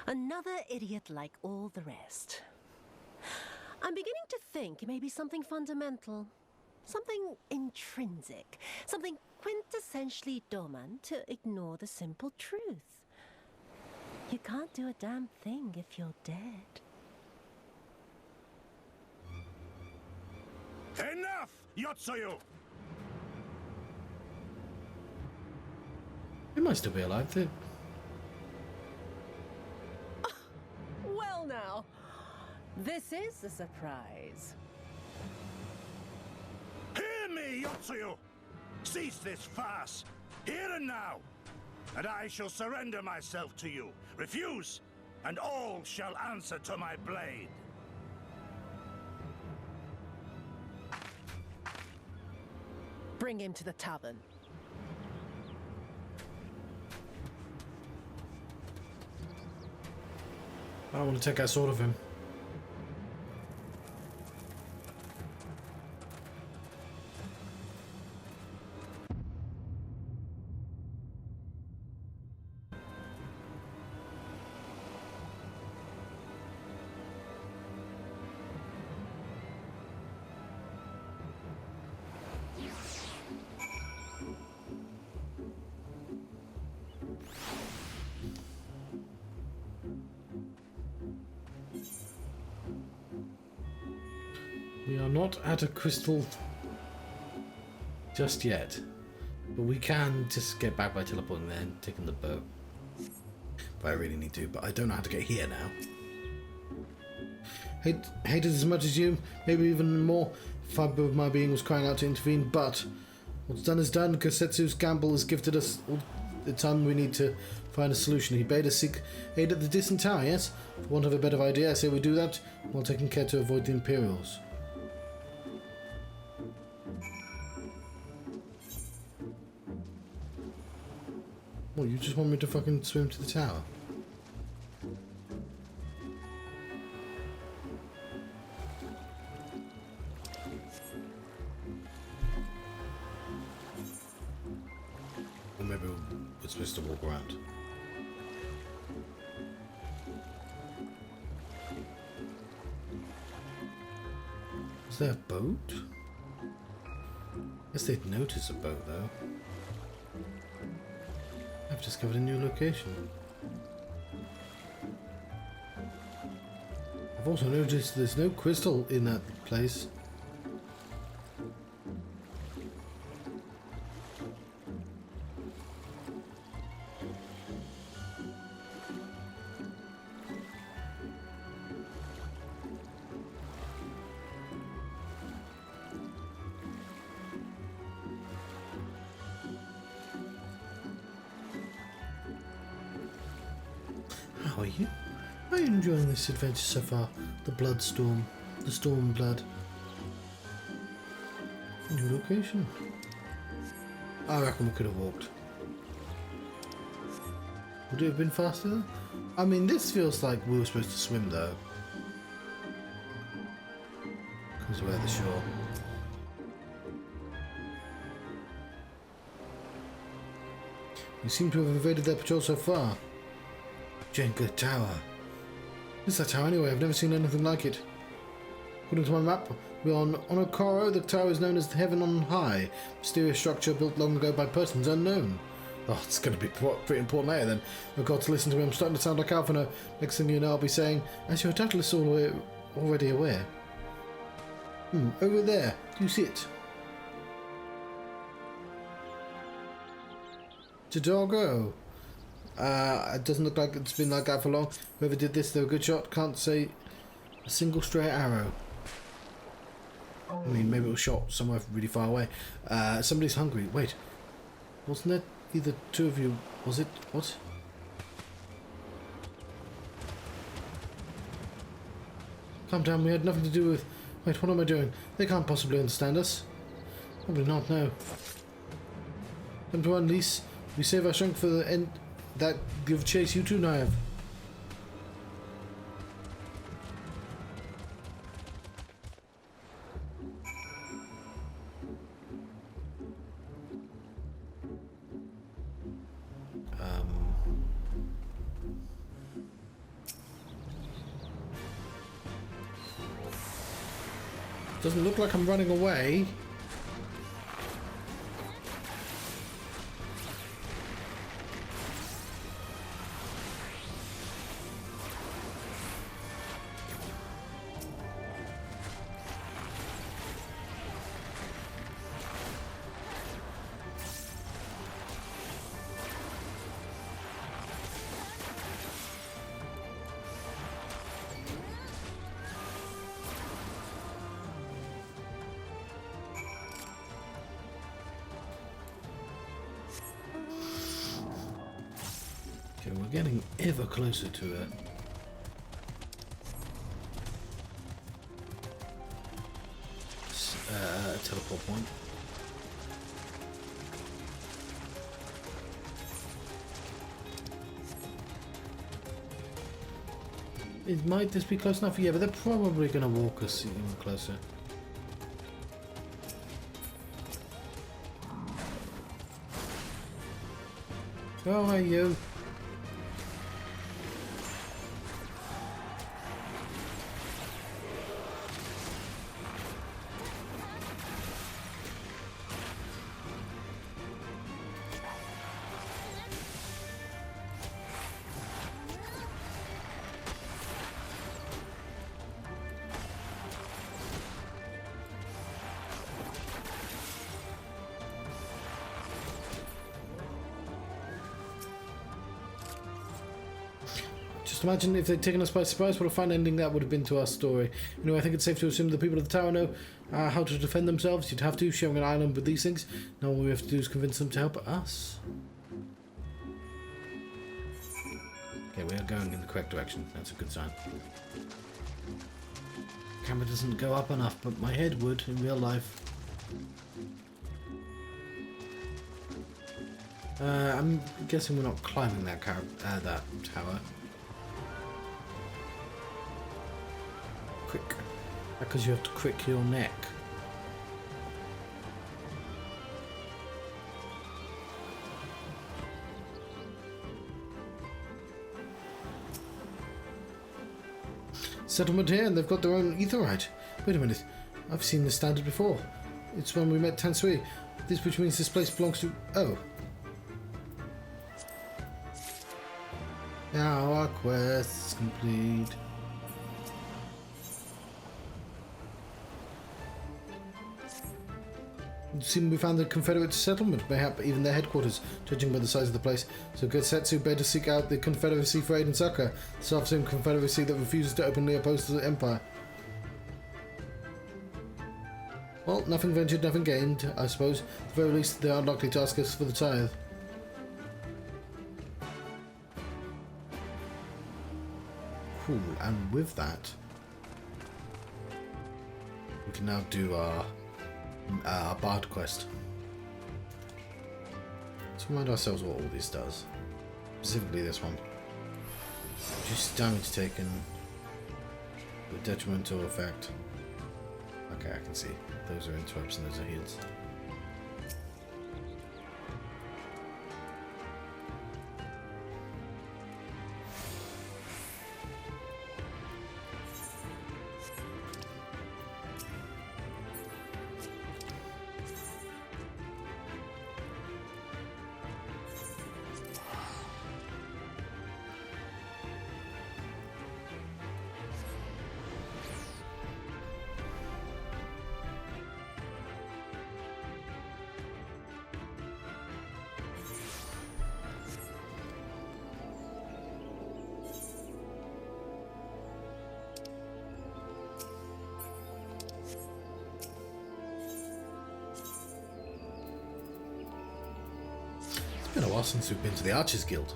Another idiot like all the rest. I'm beginning to think it may be something fundamental. Something intrinsic. Something quintessentially Doman to ignore the simple truth. You can't do a damn thing if you're dead. Enough, Yotsuyu! They might still be alive. They... Well now, this is a surprise. Hear me, Yotsuyu! Cease this farce, here and now, and I shall surrender myself to you. Refuse, and all shall answer to my blade. Bring him to the tavern. I want to take that sword of him. We are not at a crystal just yet, but we can just get back by teleporting there and taking the boat. If I really need to, but I don't know how to get here now. Hate it as much as you, maybe even more. Fibre of my being was crying out to intervene, but what's done is done. Kosetsu's gamble has gifted us all the time we need to find a solution. He bade us seek aid at the distant tower, yes? For want of a better idea, I say we do that while taking care to avoid the Imperials. What, you just want me to fucking swim to the tower? Or maybe we're supposed to walk around. Is there a boat? Guess they'd notice a boat though. I've discovered a new location. I've also noticed there's no crystal in that place. How are you? Are you enjoying this adventure so far? The Bloodstorm, the Stormblood. New location. I reckon we could have walked. Would it have been faster though? I mean, this feels like we were supposed to swim though. Because we're at the shore. You seem to have invaded their patrol so far. Jenga Tower. This is a tower anyway, I've never seen anything like it. According to my map, we're on Onokoro. The tower is known as the Heaven on High. Mysterious structure built long ago by persons unknown. Oh, it's going to be pretty important later then. Miqo'te, listen to me, I'm starting to sound like Alphina. Next thing you know, I'll be saying, as your doubtless already aware. Over there, you see it. It's a doggo. It doesn't look like it's been like that for long. Whoever did this, they're a good shot. Can't say a single stray arrow. I mean, maybe it was shot somewhere really far away. Somebody's hungry. Wait. Wasn't there either two of you? Was it? What? Calm down, we had nothing to do with... Wait, what am I doing? They can't possibly understand us. Probably not, no. Come to unleash. We save our strength for the end... That give chase you too, Naive. Doesn't look like I'm running away. Okay, we're getting ever closer to it. Teleport point. Might this be close enough? Yeah, but they're probably going to walk us even closer. Where are you? Just imagine if they'd taken us by surprise, what a fun ending that would have been to our story. Anyway, I think it's safe to assume the people of the tower know how to defend themselves. You'd have to, sharing an island with these things. Now all we have to do is convince them to help us. Okay, we are going in the correct direction. That's a good sign. Camera doesn't go up enough, but my head would in real life. I'm guessing we're not climbing that tower. Quick. Because you have to crick your neck. Settlement here, and they've got their own etherite. Wait a minute. I've seen this standard before. It's when we met Tansui. Which means this place belongs to... Oh. Now our quest is complete. It seems we found the Confederate settlement, mayhap even their headquarters, judging by the size of the place. So Getsetsu better seek out the Confederacy for aid and succor, the self-same Confederacy that refuses to openly oppose the Empire. Well, nothing ventured, nothing gained, I suppose. At the very least, they are likely to ask us for the tithe. Cool, and with that, we can now do our Our Bard quest. Let's remind ourselves what all this does. Specifically this one. Just damage taken with detrimental effect. Okay, I can see. Those are interrupts and those are heals. It's been a while since we've been to the Archers Guild.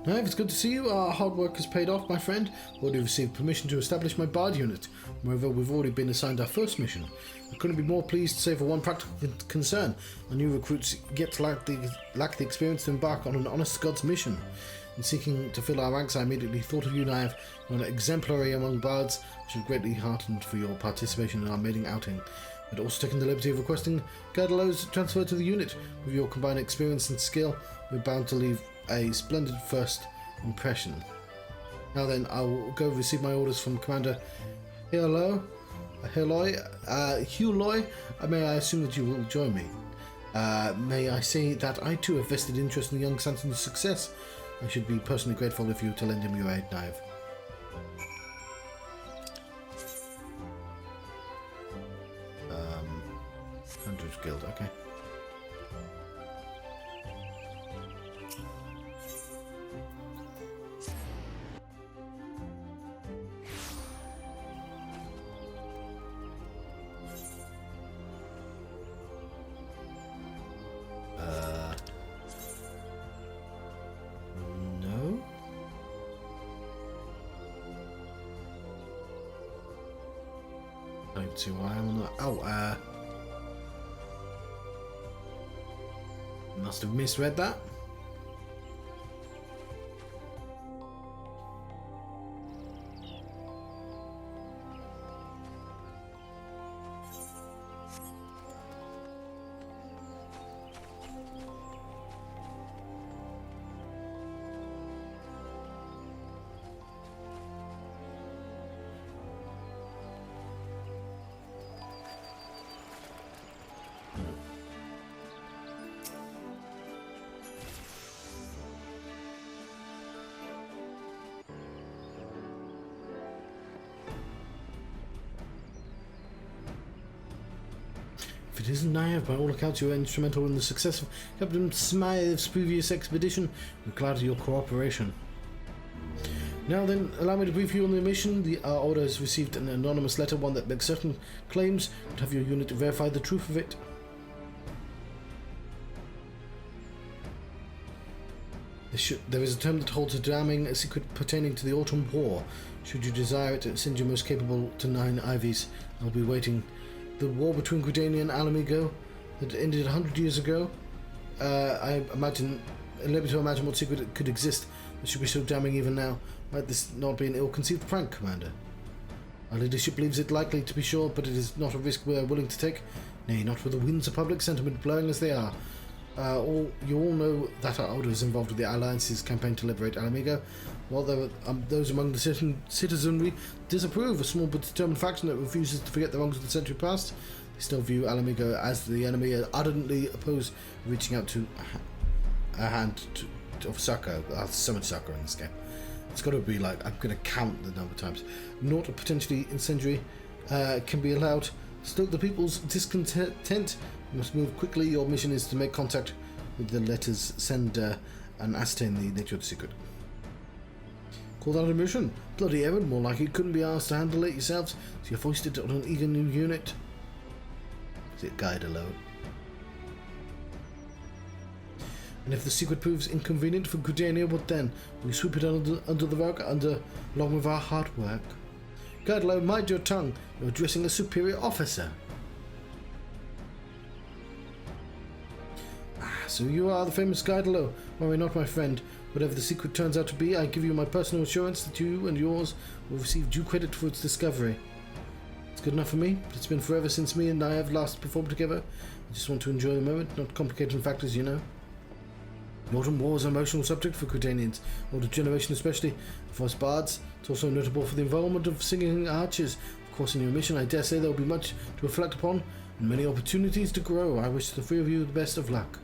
Now, it's good to see you. Our hard work has paid off, my friend. Already received permission to establish my Bard unit. Moreover, we've already been assigned our first mission. I couldn't be more pleased to say for one practical concern. Our new recruits yet lack the experience to embark on an honest God's mission. In seeking to fill our ranks, I immediately thought of you, Naive. You're an exemplary among bards. I should greatly heartened for your participation in our mating outing. But also taking the liberty of requesting Gardalo's transfer to the unit. With your combined experience and skill, we're bound to leave a splendid first impression. Now then, I will go receive my orders from Commander Huloy. May I assume that you will join me? May I say that I too have vested interest in the young Santon's success. I should be personally grateful if you were to lend him your aid, Naive. Hundreds Guild, okay. No? I don't see why I'm not. Oh, must have misread that. If it isn't Naive, by all accounts you were instrumental in the success of Captain Smythe's previous expedition. We're glad of your cooperation. Now then, allow me to brief you on the mission. Our order has received an anonymous letter, one that makes certain claims, but have your unit verify the truth of it. There is a term that holds a damning secret pertaining to the Autumn War. Should you desire it, send your most capable to 9 Ivies. I'll be waiting. The war between Gridania and Alamigo that ended 100 years ago. I imagine, allow me to imagine what secret could exist that should be so damning even now. Might this not be an ill-conceived prank, Commander? Our leadership believes it likely, to be sure, but it is not a risk we are willing to take. Nay, not with the winds of public sentiment blowing as they are. You all know that our order is involved with the Alliance's campaign to liberate Alamigo. While there are those among the citizenry disapprove, a small but determined faction that refuses to forget the wrongs of the century past, they still view Alamigo as the enemy and ardently oppose reaching out to a hand of succor. So much succor in this game. It's got to be like, I'm going to count the number of times. Not potentially incendiary can be allowed. Stoke the people's discontent. You must move quickly. Your mission is to make contact with the letter's sender and ascertain the nature of the secret. Call that a mission? Bloody errand, more like it couldn't be asked to handle it yourselves, so you're foisted on an eager new unit. Is it guide alone? And if the secret proves inconvenient for Gridania, what then? We sweep it under the rug, along with our hard work. Guidelo, mind your tongue. You're addressing a superior officer. So you are the famous Guidelo. Worry not, my friend. Whatever the secret turns out to be, I give you my personal assurance that you and yours will receive due credit for its discovery. It's good enough for me. It's been forever since me and I have last performed together. I just want to enjoy the moment, not complicating factors, you know. Modern war is an emotional subject for Gridanians, older generation especially. For us bards, it's also notable for the involvement of singing archers. Of course, in your mission, I dare say there will be much to reflect upon and many opportunities to grow. I wish the three of you the best of luck.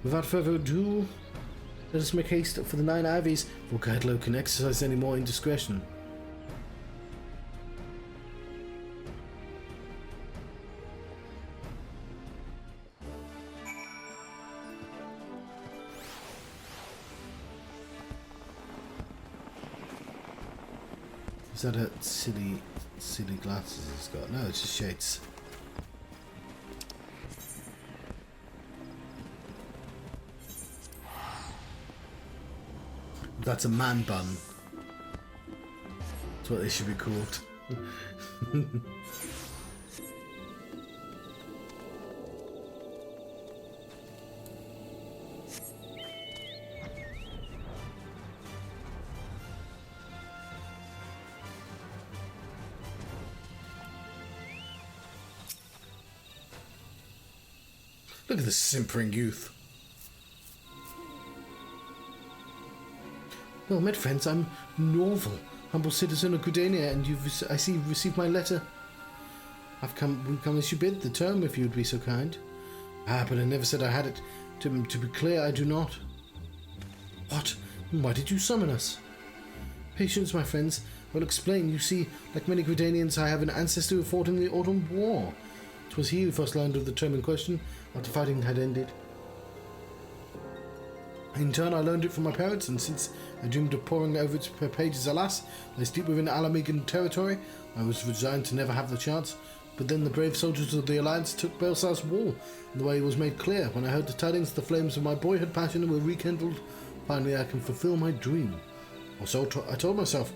Without further ado, let us make haste for the 9 ivies, for Guidelo can exercise any more indiscretion. Is that a silly glasses he's got? No, it's just shades. That's a man bun. That's what they should be called. Look at this simpering youth. Well met, friends. I'm Norval, humble citizen of Gridania, and you've, I see, received my letter. We've come as you bid, the term, if you'd be so kind. Ah, but I never said I had it. To be clear, I do not. What? Why did you summon us? Patience, my friends. I'll explain. You see, like many Gridanians, I have an ancestor who fought in the Autumn War. 'Twas he who first learned of the term in question, after fighting had ended. In turn, I learned it from my parents, and since I dreamed of poring over its pages, alas, lies deep within Alamegan territory, I was resigned to never have the chance. But then the brave soldiers of the Alliance took Belsar's wall, and the way was made clear. When I heard the tidings, the flames of my boyhood passion were rekindled. Finally, I can fulfill my dream. Or so I told myself.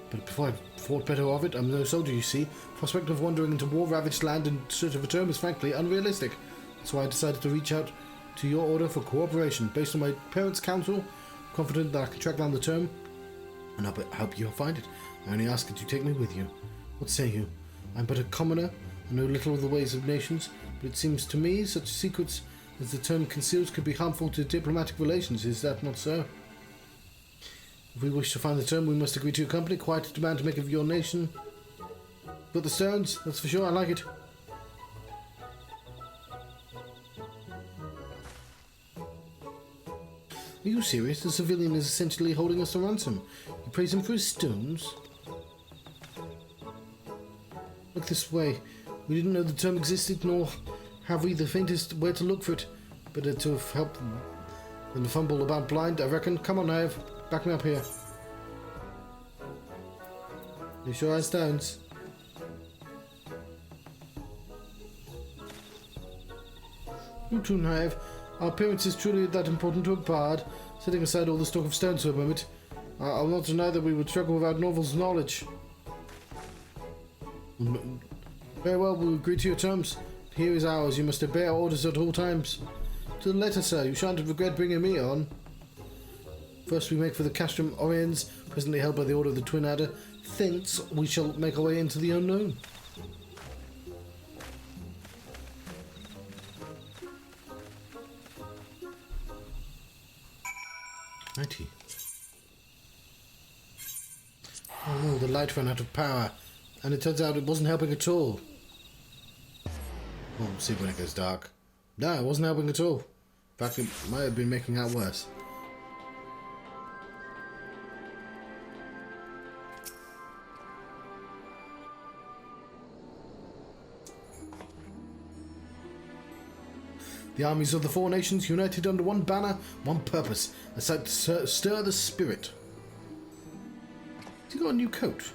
But before I thought better of it, I'm no soldier, you see. Prospect of wandering into war-ravaged land in search of a term is frankly unrealistic. That's why I decided to reach out to your order for cooperation. Based on my parents' counsel, confident that I can track down the term, and I'll help you find it. I only ask that you take me with you. What say you? I'm but a commoner, I know little of the ways of nations, but it seems to me such secrets as the term conceals could be harmful to diplomatic relations. Is that not so? If we wish to find the term, we must agree to accompany. Quite a demand to make of your nation. Got the stones, that's for sure. I like it. Are you serious? The civilian is essentially holding us to ransom. You praise him for his stones? Look this way. We didn't know the term existed, nor have we the faintest where to look for it. Better to have helped than to fumble about blind, I reckon. Come on, Nave. Back me up here. You sure has stones? You too, Nave. Our appearance is truly that important to a bard. Setting aside all this talk of stones for a moment, I'll not deny that we would struggle without Norval's knowledge. Very well, we'll agree to your terms. Here is ours. You must obey our orders at all times. To the letter, sir. You shan't regret bringing me on. First we make for the Castrum Oriens, presently held by the Order of the Twin Adder. Thence we shall make our way into the unknown. Righty. Oh no, the light ran out of power, and it turns out it wasn't helping at all. We'll see when it goes dark. No, it wasn't helping at all. In fact, it might have been making out worse. The armies of the four nations united under one banner, one purpose, a sight to stir the spirit. Has he got a new coat?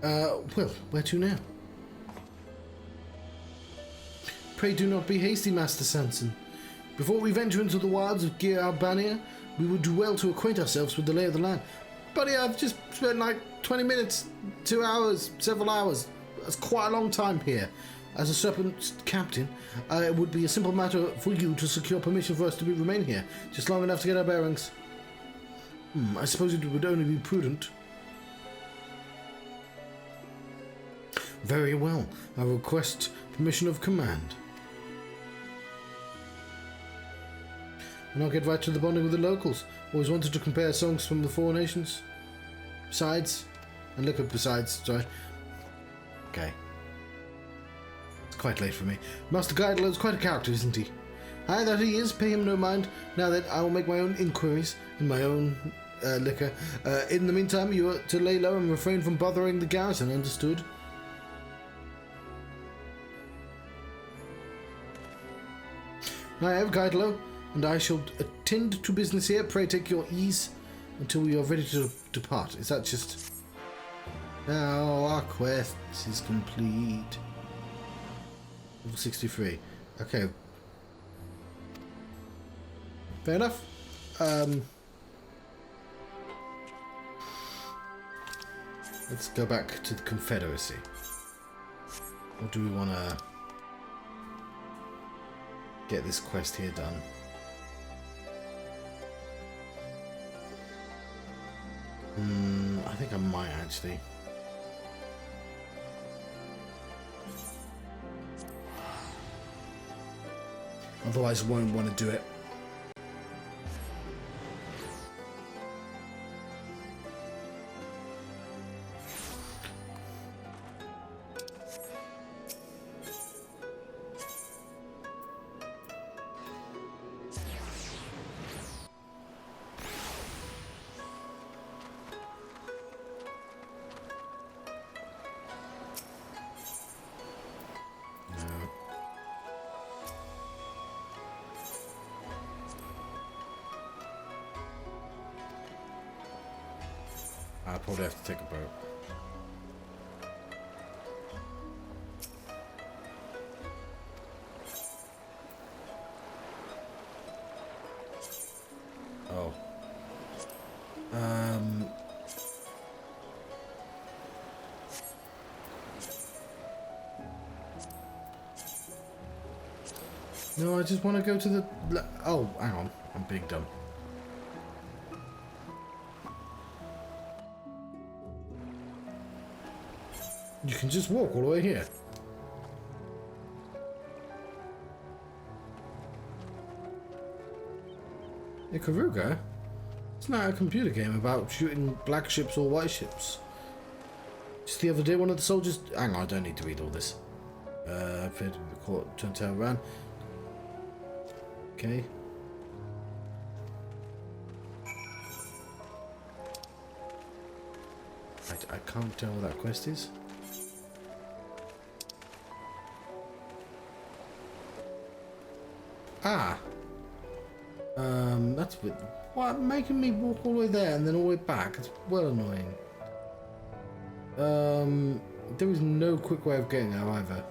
Well, where to now? Pray do not be hasty, Master Sanson. Before we venture into the wilds of Gir Albania, we would do well to acquaint ourselves with the lay of the land. Buddy, I've just spent like 20 minutes, 2 hours, several hours. That's quite a long time here. As a Serpent Captain, it would be a simple matter for you to secure permission for us to remain here, just long enough to get our bearings. I suppose it would only be prudent. Very well. I request permission of command. And I'll get right to the bonding with the locals. Always wanted to compare songs from the four nations. Besides, sorry. Okay. It's quite late for me. Master Guidler is quite a character, isn't he? Aye, that he is. Pay him no mind. Now that I will make my own inquiries in my own liquor. In the meantime, you are to lay low and refrain from bothering the garrison. Understood? I have Guidelo, and I shall attend to business here. Pray take your ease until we are ready to depart. Is that just... Now our quest is complete. Level 63. Okay. Fair enough. Let's go back to the Confederacy. Or do we want to get this quest here done? I think I might actually. Otherwise, I won't want to do it. I'll probably have to take a boat. Oh. No, I just want to go to the... Oh, hang on. I'm being dumb. You can just walk all the way here. Ikaruga? It's not a computer game about shooting black ships or white ships. Just the other day, one of the soldiers... Hang on, I don't need to read all this. Appeared to be caught, turned tail around. Okay. I can't tell what that quest is. Ah. That's a bit... What? Making me walk all the way there and then all the way back? It's well annoying. There is no quick way of getting there either.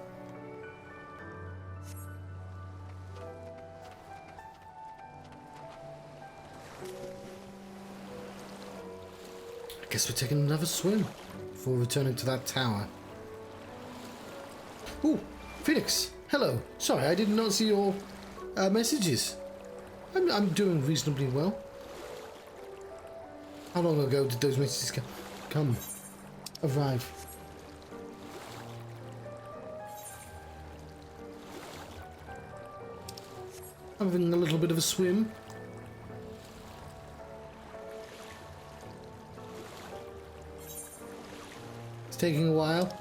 I guess we're taking another swim before returning to that tower. Ooh, Phoenix! Hello! Sorry, I did not see your messages. I'm doing reasonably well. How long ago did those messages arrive? I'm having a little bit of a swim. It's taking a while.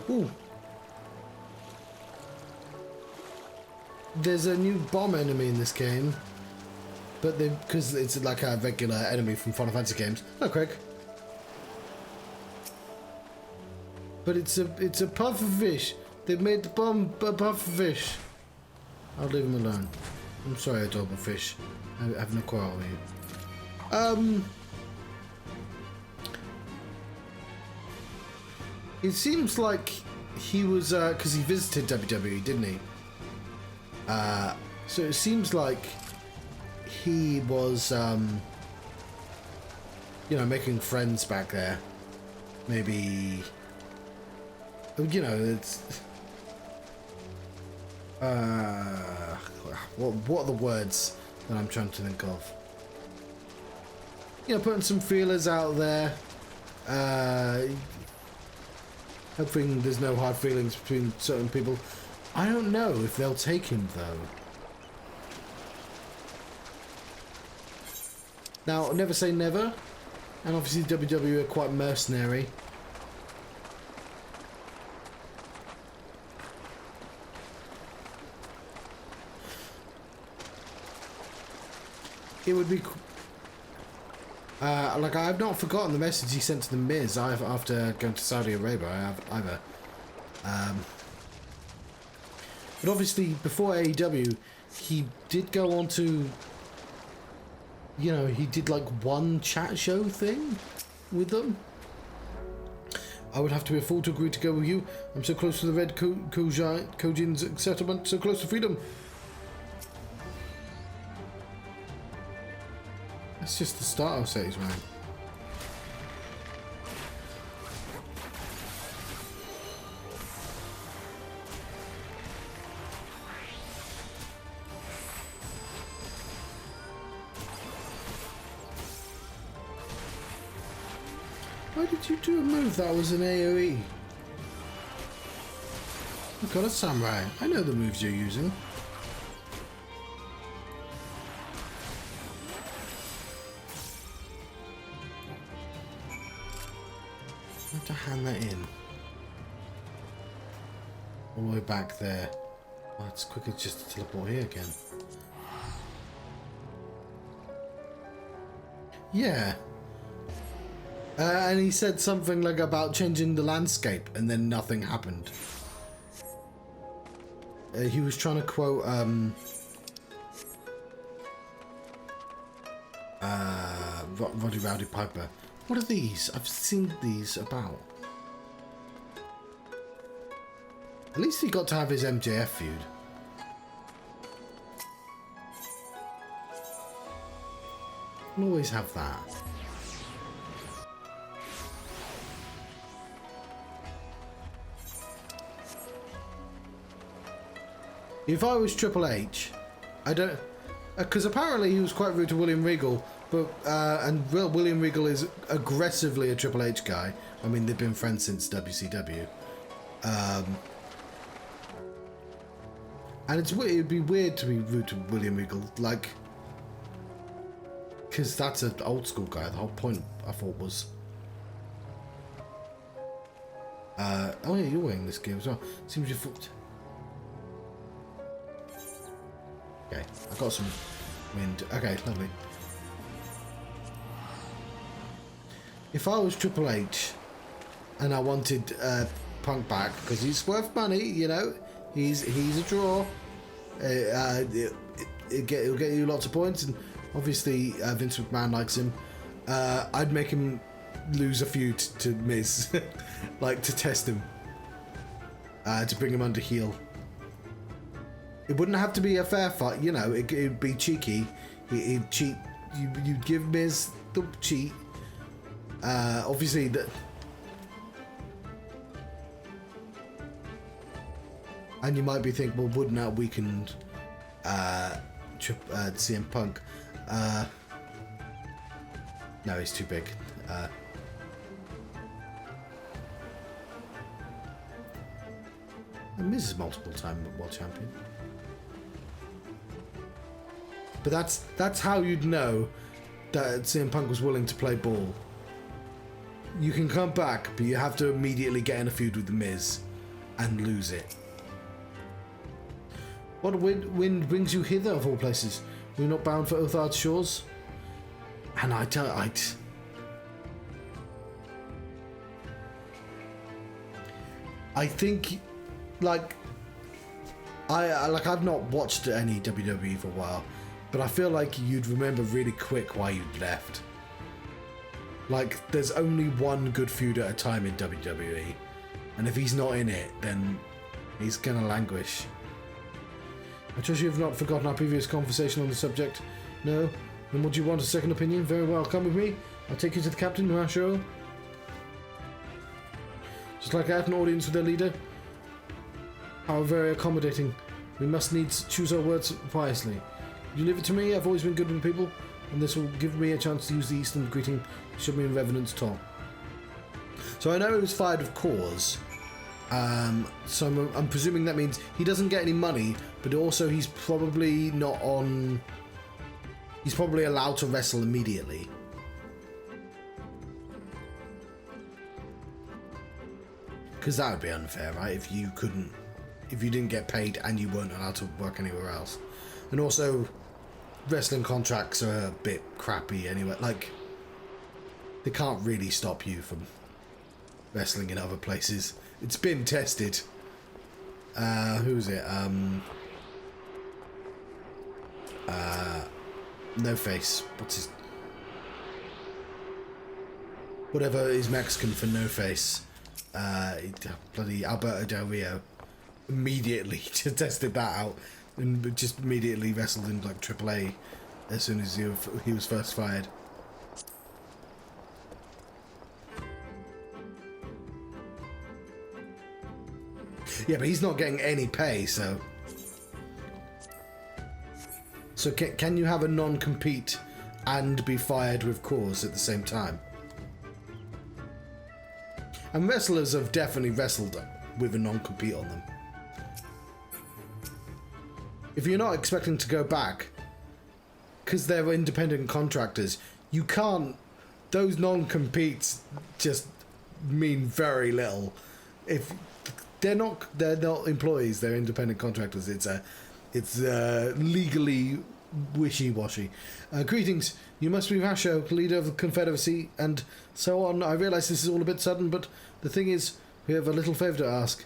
Ooh. There's a new bomb enemy in this game, but because it's like a regular enemy from Final Fantasy games. Hello, Craig. But it's a puffer fish. They've made the bomb a puffer fish. I'll leave him alone. I'm sorry, adorable fish. I have no quarrel with you. It seems like he was, because he visited WWE, didn't he? So it seems like he was, you know, making friends back there. Maybe, you know, it's, what are the words that I'm trying to think of? You know, putting some feelers out there. Hoping there's no hard feelings between certain people. I don't know if they'll take him, though. Now, never say never. And obviously WWE are quite mercenary. It would be... like, I've not forgotten the message he sent to The Miz after going to Saudi Arabia. I have either. But obviously, before AEW, he did go on to... You know, he did like one chat show thing with them. I would have to be a fool to agree to go with you. I'm so close to the red Kojin's settlement, so close to freedom. That's just the start of Says, man. Why did you do a move that was an AoE? I've got a samurai. I know the moves you're using. I have to hand that in. All the way back there. Oh, it's quicker just to teleport here again. Yeah. And he said something like about changing the landscape, and then nothing happened. He was trying to quote Roddy Rowdy Piper. What are these? I've seen these about. At least he got to have his MJF feud. We'll always have that. If I was Triple H, I don't... Because apparently he was quite rude to William Regal, but and William Regal is aggressively a Triple H guy. I mean, they've been friends since WCW. And it's weird, it'd be weird to be rude to William Regal, like... Because that's an old school guy. The whole point, I thought, was... oh yeah, you're wearing this gear as well. Seems you're... Okay, I got some wind. Okay, lovely. If I was Triple H and I wanted Punk back because he's worth money, you know, he's a draw. It'll get you lots of points, and obviously Vince McMahon likes him. I'd make him lose a feud to Miz, like to test him, to bring him under heel. It wouldn't have to be a fair fight, you know. It'd be cheeky. He'd cheat. You'd give Miz the cheat. Obviously, and you might be thinking, well, wouldn't that weaken CM Punk? No, he's too big. Miz is multiple-time world champion. But that's how you'd know that CM Punk was willing to play ball. You can come back, but you have to immediately get in a feud with The Miz and lose it. What wind brings you hither, of all places? Were you not bound for Othard's shores? And I think, like, I've not watched any WWE for a while, but I feel like you'd remember really quick why you'd left. Like, there's only one good feud at a time in WWE, And if he's not in it, then he's gonna languish. I trust you have not forgotten our previous conversation on the subject. No? Then would you want a second opinion? Very well, come with me. I'll take you to the captain, Rasho. Just like I had an audience with their leader. How very accommodating. We must needs choose our words wisely. You leave it to me, I've always been good with people, and this will give me a chance to use the Eastern greeting to show me in reverence tall. So I know he was fired of cause. So I'm presuming that means he doesn't get any money, but also he's probably not on... He's probably allowed to wrestle immediately. Because that would be unfair, right? If you didn't get paid and you weren't allowed to work anywhere else. And also, wrestling contracts are a bit crappy anyway. Like, they can't really stop you from wrestling in other places. It's been tested. Who's it? No Face. What's his... Whatever is Mexican for No Face. Bloody Alberto Del Rio immediately just tested that out and just immediately wrestled in like AAA as soon as he was first fired. Yeah, but he's not getting any pay, so... So can you have a non-compete and be fired with cause at the same time? And wrestlers have definitely wrestled with a non-compete on them. If you're not expecting to go back, because they're independent contractors, you can't... Those non-competes just mean very little. If they're not employees, they're independent contractors. It's legally wishy-washy. Greetings. You must be Rasho, leader of the Confederacy, and so on. I realise this is all a bit sudden, but the thing is, we have a little favour to ask.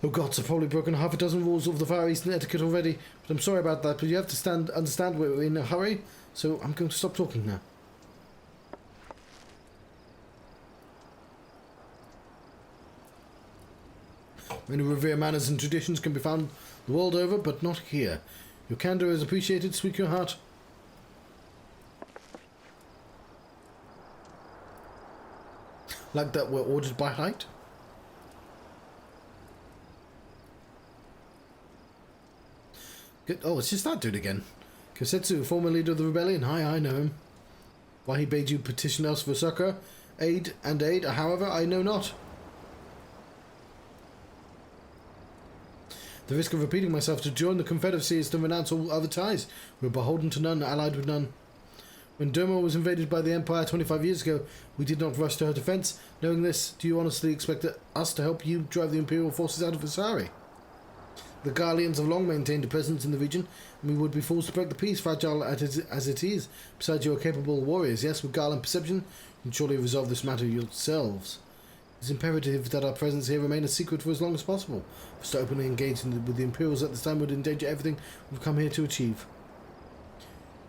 Oh gods, I've probably broken half a dozen rules of the Far Eastern etiquette already, but I'm sorry about that, but you have to understand we're in a hurry, so I'm going to stop talking now. Many revered manners and traditions can be found the world over, but not here. Your candour is appreciated, speak your heart. Like that we're ordered by height? Good. Oh, it's just that dude again. Kosetsu, former leader of the rebellion. Hi, I know him. Why he bade you petition us for succour, aid, however, I know not. The risk of repeating myself, to join the Confederacy is to renounce all other ties. We're beholden to none, allied with none. When Doma was invaded by the Empire 25 years ago, we did not rush to her defence. Knowing this, do you honestly expect us to help you drive the Imperial forces out of Asari? The Garleans have long maintained a presence in the region, and we would be fools to break the peace, fragile as it is. Besides, you are capable warriors, yes, with guile and perception, you can surely resolve this matter yourselves. It's imperative that our presence here remain a secret for as long as possible. For us to openly engage with the Imperials at this time would endanger everything we've come here to achieve.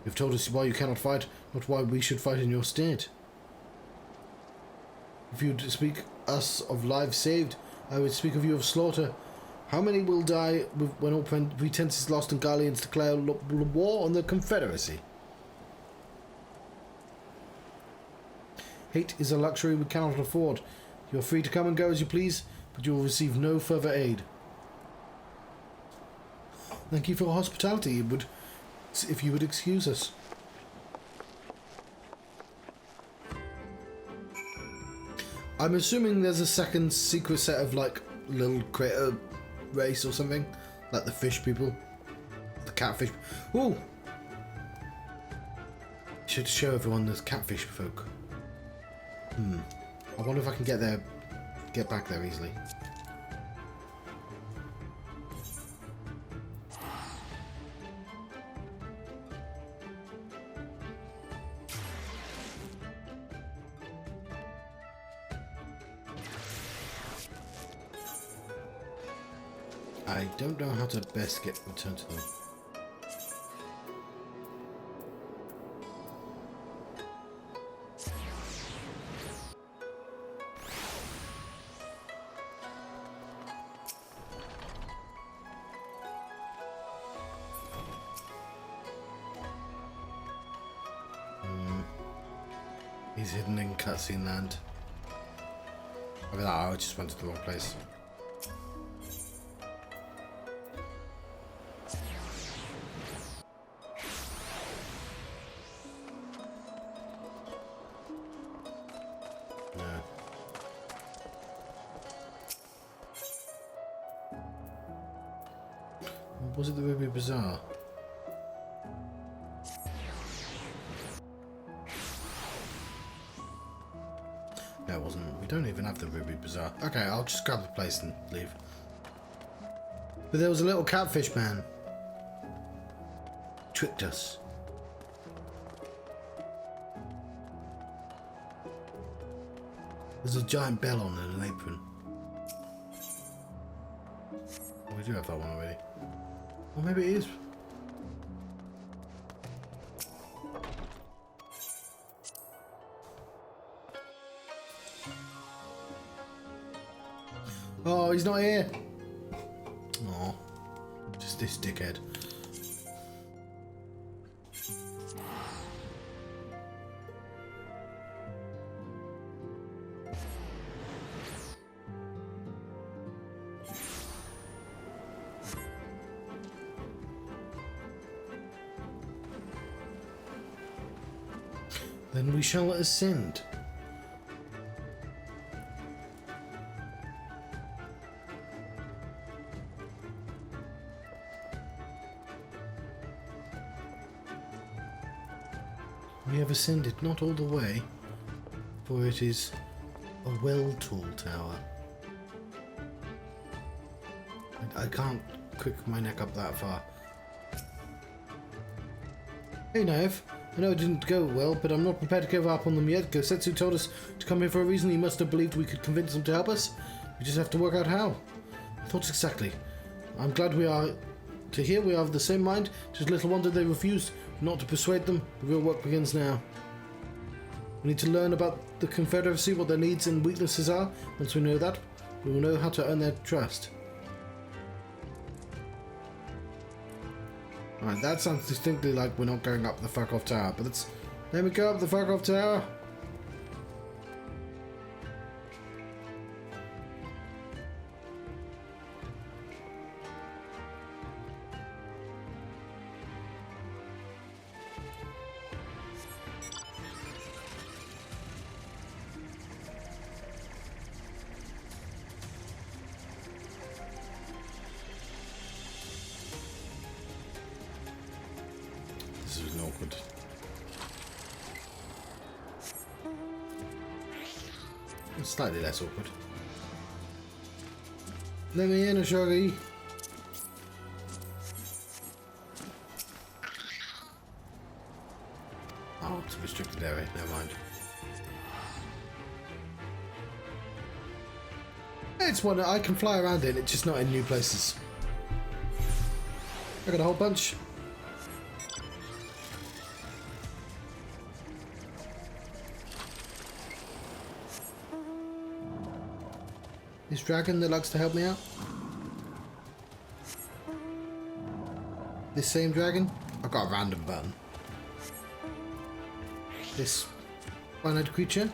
You've told us why you cannot fight, not why we should fight in your stead. If you'd speak us of lives saved, I would speak of you of slaughter. How many will die when all pretense is lost and Garleans declare war on the Confederacy? Hate is a luxury we cannot afford. You are free to come and go as you please, but you will receive no further aid. Thank you for your hospitality. If you would excuse us. I'm assuming there's a second secret set of like little critter race or something, like the fish people, the catfish. Ooh! Should show everyone there's catfish folk. I wonder if I can get back there easily. I don't know how to best return to them. He's hidden in cutscene land. Oh, I just went to the wrong place. No. Was it the Ruby Bazaar? No, it wasn't. We don't even have the Ruby Bazaar. Okay, I'll just grab the place and leave. But there was a little catfish man. Tricked us. There's a giant bell on and an apron. Oh, we do have that one already. Or maybe it is. Oh, he's not here. Oh, just this dickhead. Then we shall ascend. We have ascended not all the way, for it is a well-tall tower. I can't quick my neck up that far. Hey Naive, I know it didn't go well, but I'm not prepared to give up on them yet. Gosetsu told us to come here for a reason. He must have believed we could convince them to help us. We just have to work out how. Thoughts exactly. I'm glad we are to hear we are of the same mind. Just little wonder they refused. Not to persuade them. The real work begins now. We need to learn about the Confederacy, what their needs and weaknesses are. Once we know that, we will know how to earn their trust. Alright, that sounds distinctly like we're not going up the fuck off tower, but let me go up the fuck off tower. This is awkward. It's slightly less awkward. Let me in, Ashoggi. Oh, it's a restricted area. Never mind. It's one I can fly around in. It's just not in new places. I got a whole bunch. This dragon that likes to help me out. This same dragon. I've got a random button. This one-eyed creature.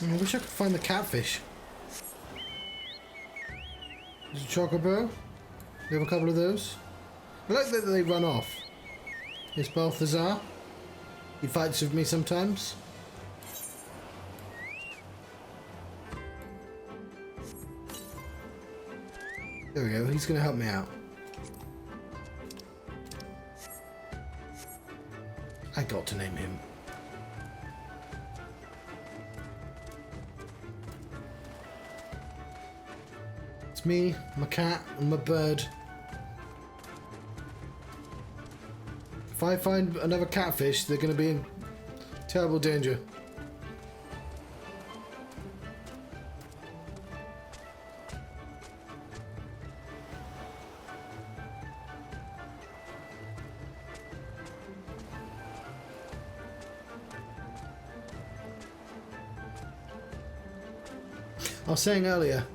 I wish I could find the catfish. There's a chocobo. We have a couple of those. I like that they run off. There's Balthazar. He fights with me sometimes. There we go, he's going to help me out. I got to name him. It's me, my cat, and my bird. If I find another catfish, they're going to be in terrible danger. I was saying earlier,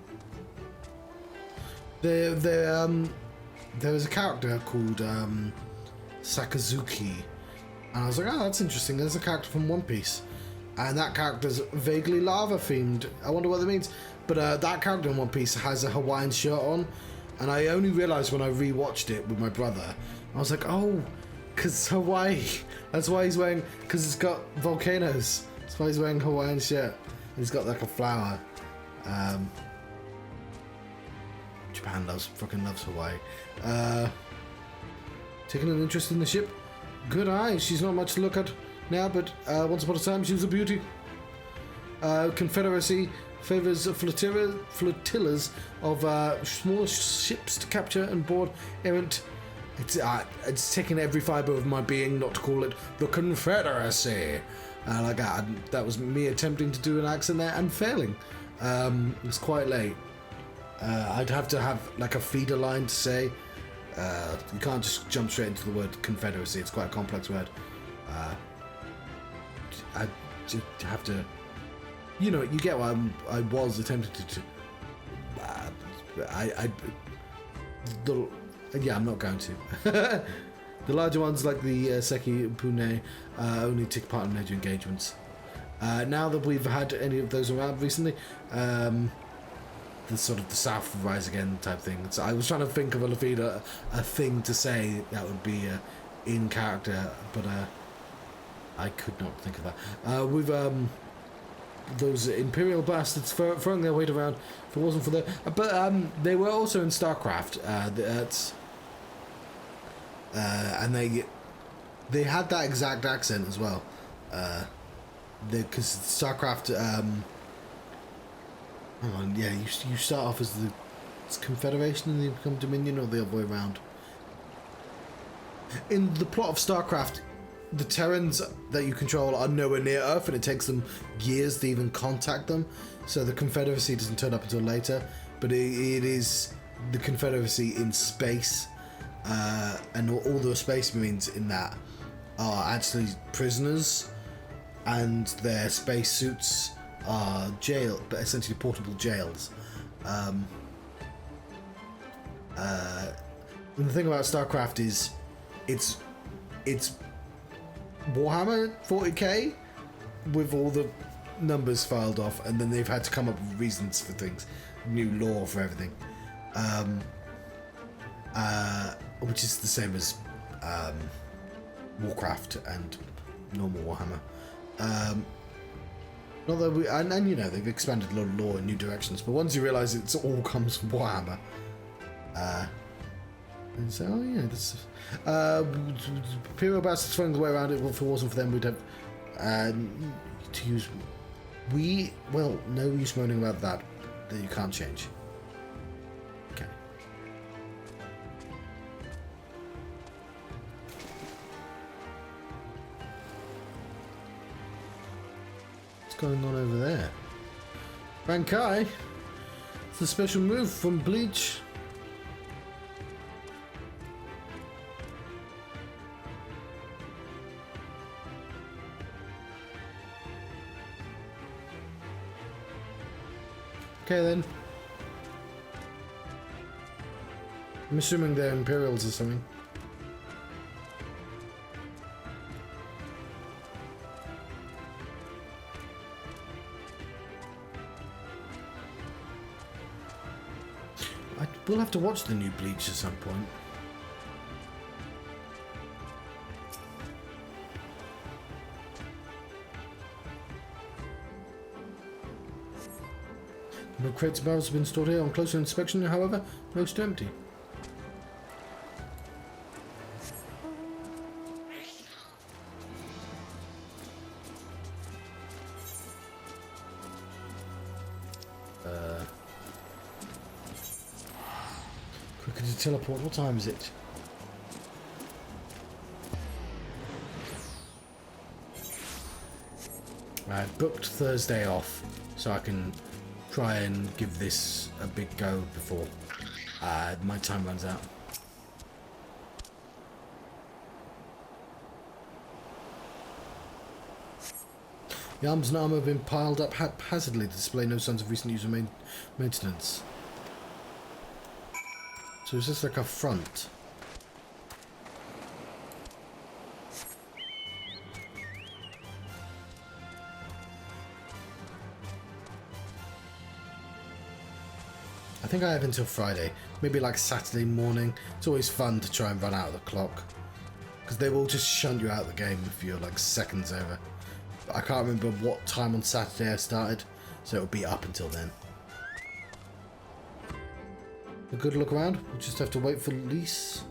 the there was a character called Sakazuki, and I was like, oh, that's interesting. There's a character from One Piece, and that character's vaguely lava themed. I wonder what that means. But that character in One Piece has a Hawaiian shirt on, and I only realised when I rewatched it with my brother. I was like, oh, because Hawaii. That's why he's wearing, because it's got volcanoes. That's why he's wearing a Hawaiian shirt. He's got like a flower. Japan fucking loves Hawaii. Taking an interest in the ship. Good eye. She's not much to look at now, but once upon a time she was a beauty. Confederacy favours flotillas of smaller ships to capture and board errant. It's taking every fibre of my being not to call it the Confederacy. That was me attempting to do an accent there and failing. It's quite late. I'd have to have like a feeder line to say. You can't just jump straight into the word Confederacy. It's quite a complex word. I just have to. You know, you get what I was attempting to. I'm not going to. The larger ones, like the Seki Pune, only take part in major engagements. Now that we've had any of those around recently, the sort of the South Rise Again type thing. So I was trying to think of a thing to say that would be in character, but I could not think of that. We've those Imperial bastards throwing their weight around. If it wasn't for the, but they were also in StarCraft. And they had that exact accent as well. Because StarCraft. Hang on, yeah, you start off as the Confederation and then you become Dominion, or the other way around. In the plot of StarCraft, the Terrans that you control are nowhere near Earth, and it takes them years to even contact them. So the Confederacy doesn't turn up until later, but it is the Confederacy in space, and all the Space Marines in that are actually prisoners, and their space suits are but essentially portable jails. And the thing about StarCraft is it's Warhammer 40k with all the numbers filed off, and then they've had to come up with reasons for things, new lore for everything, which is the same as Warcraft and normal Warhammer. Not that and you know, they've expanded a lot of lore in new directions, but once you realise it all comes from Warhammer, and so, oh yeah, this Imperial bastards throwing the way around it. Well, if it wasn't for them, we'd have to use. No use moaning about that you can't change. Okay. What's going on over there? Bankai. It's a special move from Bleach. Okay then. I'm assuming they're Imperials or something. We'll have to watch the new Bleach at some point. No crates of barrels have been stored here. On closer inspection, however, most empty. Quicker to teleport. What time is it? I booked Thursday off so I can try and give this a big go before my time runs out. The arms and armour have been piled up haphazardly to display no signs of recent use of maintenance. So is this like a front? I think I have until Friday. Maybe like Saturday morning. It's always fun to try and run out of the clock. Because they will just shunt you out of the game if you're like seconds over. But I can't remember what time on Saturday I started. So it'll be up until then. A good look around. We'll just have to wait for Lise.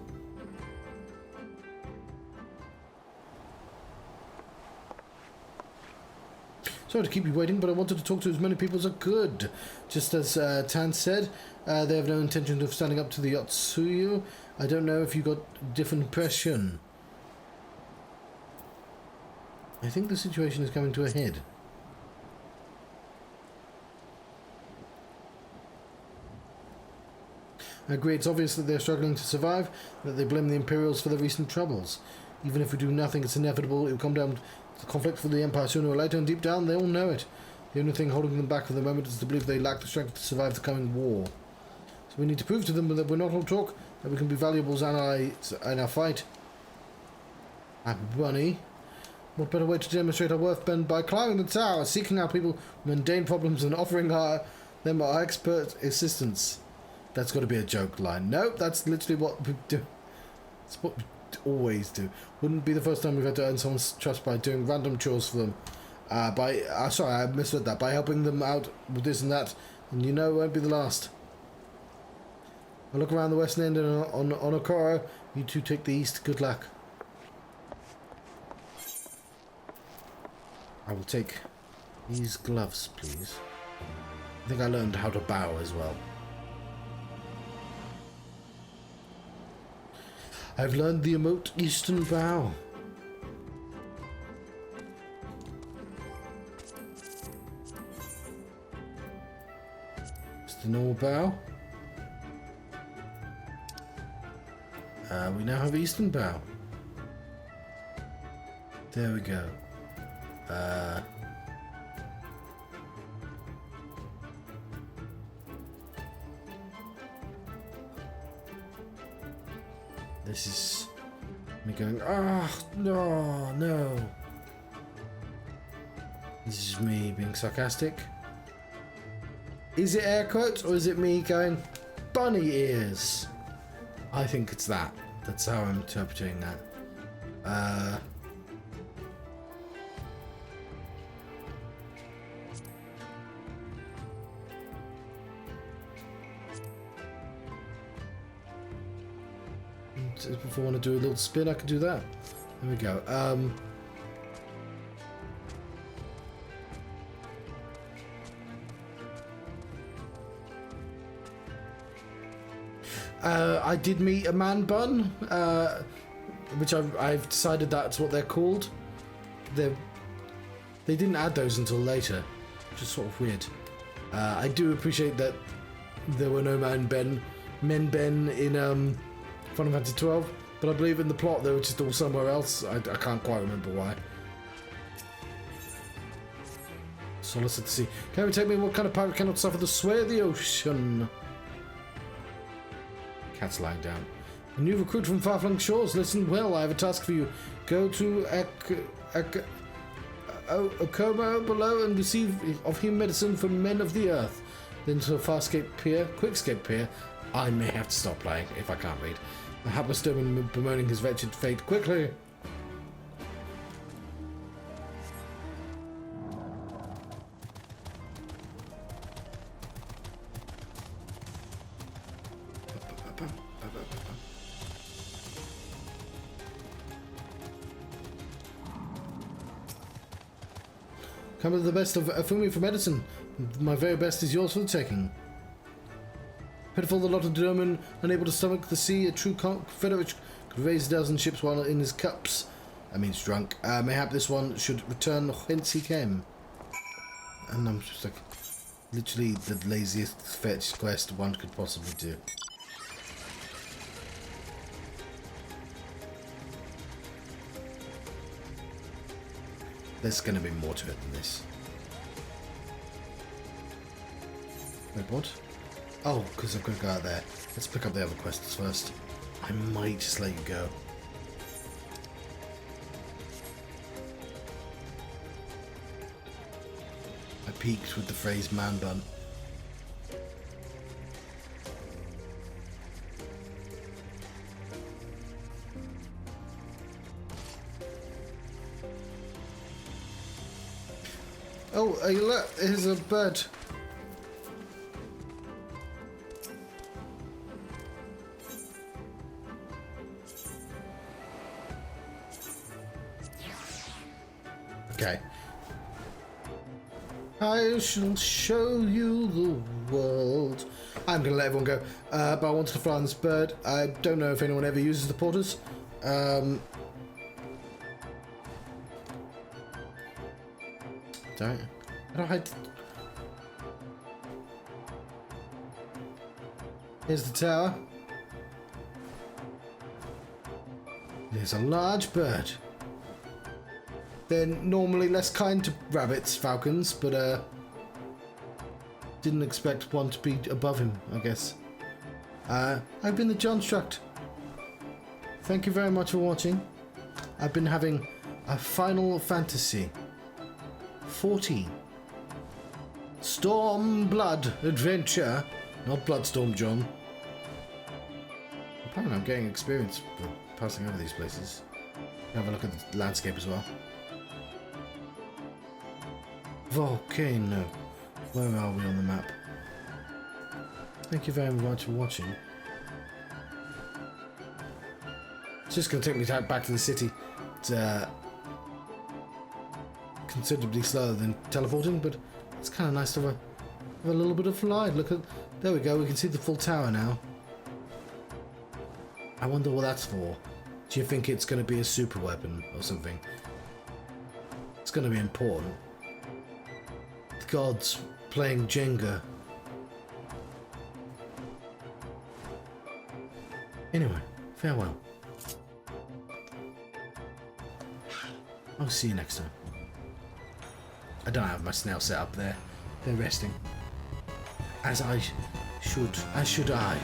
Sorry to keep you waiting, but I wanted to talk to as many people as I could. Just as Tan said, they have no intention of standing up to the Yotsuyu. I don't know if you got a different impression. I think the situation is coming to a head. I agree, it's obvious that they're struggling to survive, that they blame the Imperials for the recent troubles. Even if we do nothing, it's inevitable. It will come down to the conflict for the Empire sooner or later, and deep down, they all know it. The only thing holding them back for the moment is to believe they lack the strength to survive the coming war. So we need to prove to them that we're not all talk, that we can be valuable allies in our fight. Happy Bunny. What better way to demonstrate our worth than by climbing the tower, seeking out people with mundane problems, and offering them our expert assistance. That's got to be a joke line. Nope, that's literally what we do. It's what we always do. Wouldn't be the first time we've had to earn someone's trust by doing random chores for them. Sorry, I misread that. By helping them out with this and that. And you know it won't be the last. I look around the western end and on Okoro. You two take the east. Good luck. I will take these gloves, please. I think I learned how to bow as well. I've learned the emote Eastern bow. It's the normal bow. We now have Eastern bow. There we go. This is me going, no. This is me being sarcastic. Is it air quotes or is it me going, bunny ears? I think it's that. That's how I'm interpreting that. If I want to do a little spin, I can do that. There we go. I did meet a man bun, which I've decided that's what they're called. They didn't add those until later, which is sort of weird. I do appreciate that there were no men Ben in Final Fantasy 12, but I believe in the plot they were just all somewhere else. I can't quite remember why. Solace at the sea. Can you take me what kind of pirate cannot suffer the sway of the ocean? Cat's lying down. A new recruit from far-flung shores. Listen well, I have a task for you. Go to Okomo below and receive of him medicine from men of the earth. Then to a quickscape pier. I may have to stop playing if I can't read. The hapless Doma bemoaning his wretched fate. Quickly! Come with the best of Afumi for medicine. My very best is yours for the taking. Pitiful the lot of Doman, unable to stomach the sea, a true confederate could raise a dozen ships while in his cups. That means drunk. Mayhap this one should return whence he came. And I'm just like, literally the laziest fetch quest one could possibly do. There's gonna be more to it than this. Wait, what? Oh, because I've got to go out there. Let's pick up the other quests first. I might just let you go. I peaked with the phrase man bun. Oh, look, here's a bird. Okay. I shall show you the world. I'm going to let everyone go, but I wanted to fly on this bird. I don't know if anyone ever uses the porters. I don't hide. Here's the tower. There's a large bird. They're normally less kind to rabbits, falcons, but didn't expect one to be above him, I guess. I've been the John Struct. Thank you very much for watching. I've been having a Final Fantasy 14 Stormblood adventure, not Bloodstorm John. Apparently I'm getting experience for passing over these places. Have a look at the landscape as well. Volcano. Where are we on the map? Thank you very much for watching. It's just going to take me back to the city. It's considerably slower than teleporting, but it's kind of nice to have a little bit of fly. Look at, there we go. We can see the full tower now. I wonder what that's for. Do you think it's going to be a super weapon or something? It's going to be important. The gods playing Jenga. Anyway, farewell. I'll see you next time. I don't have my snail set up there. They're resting. As should I.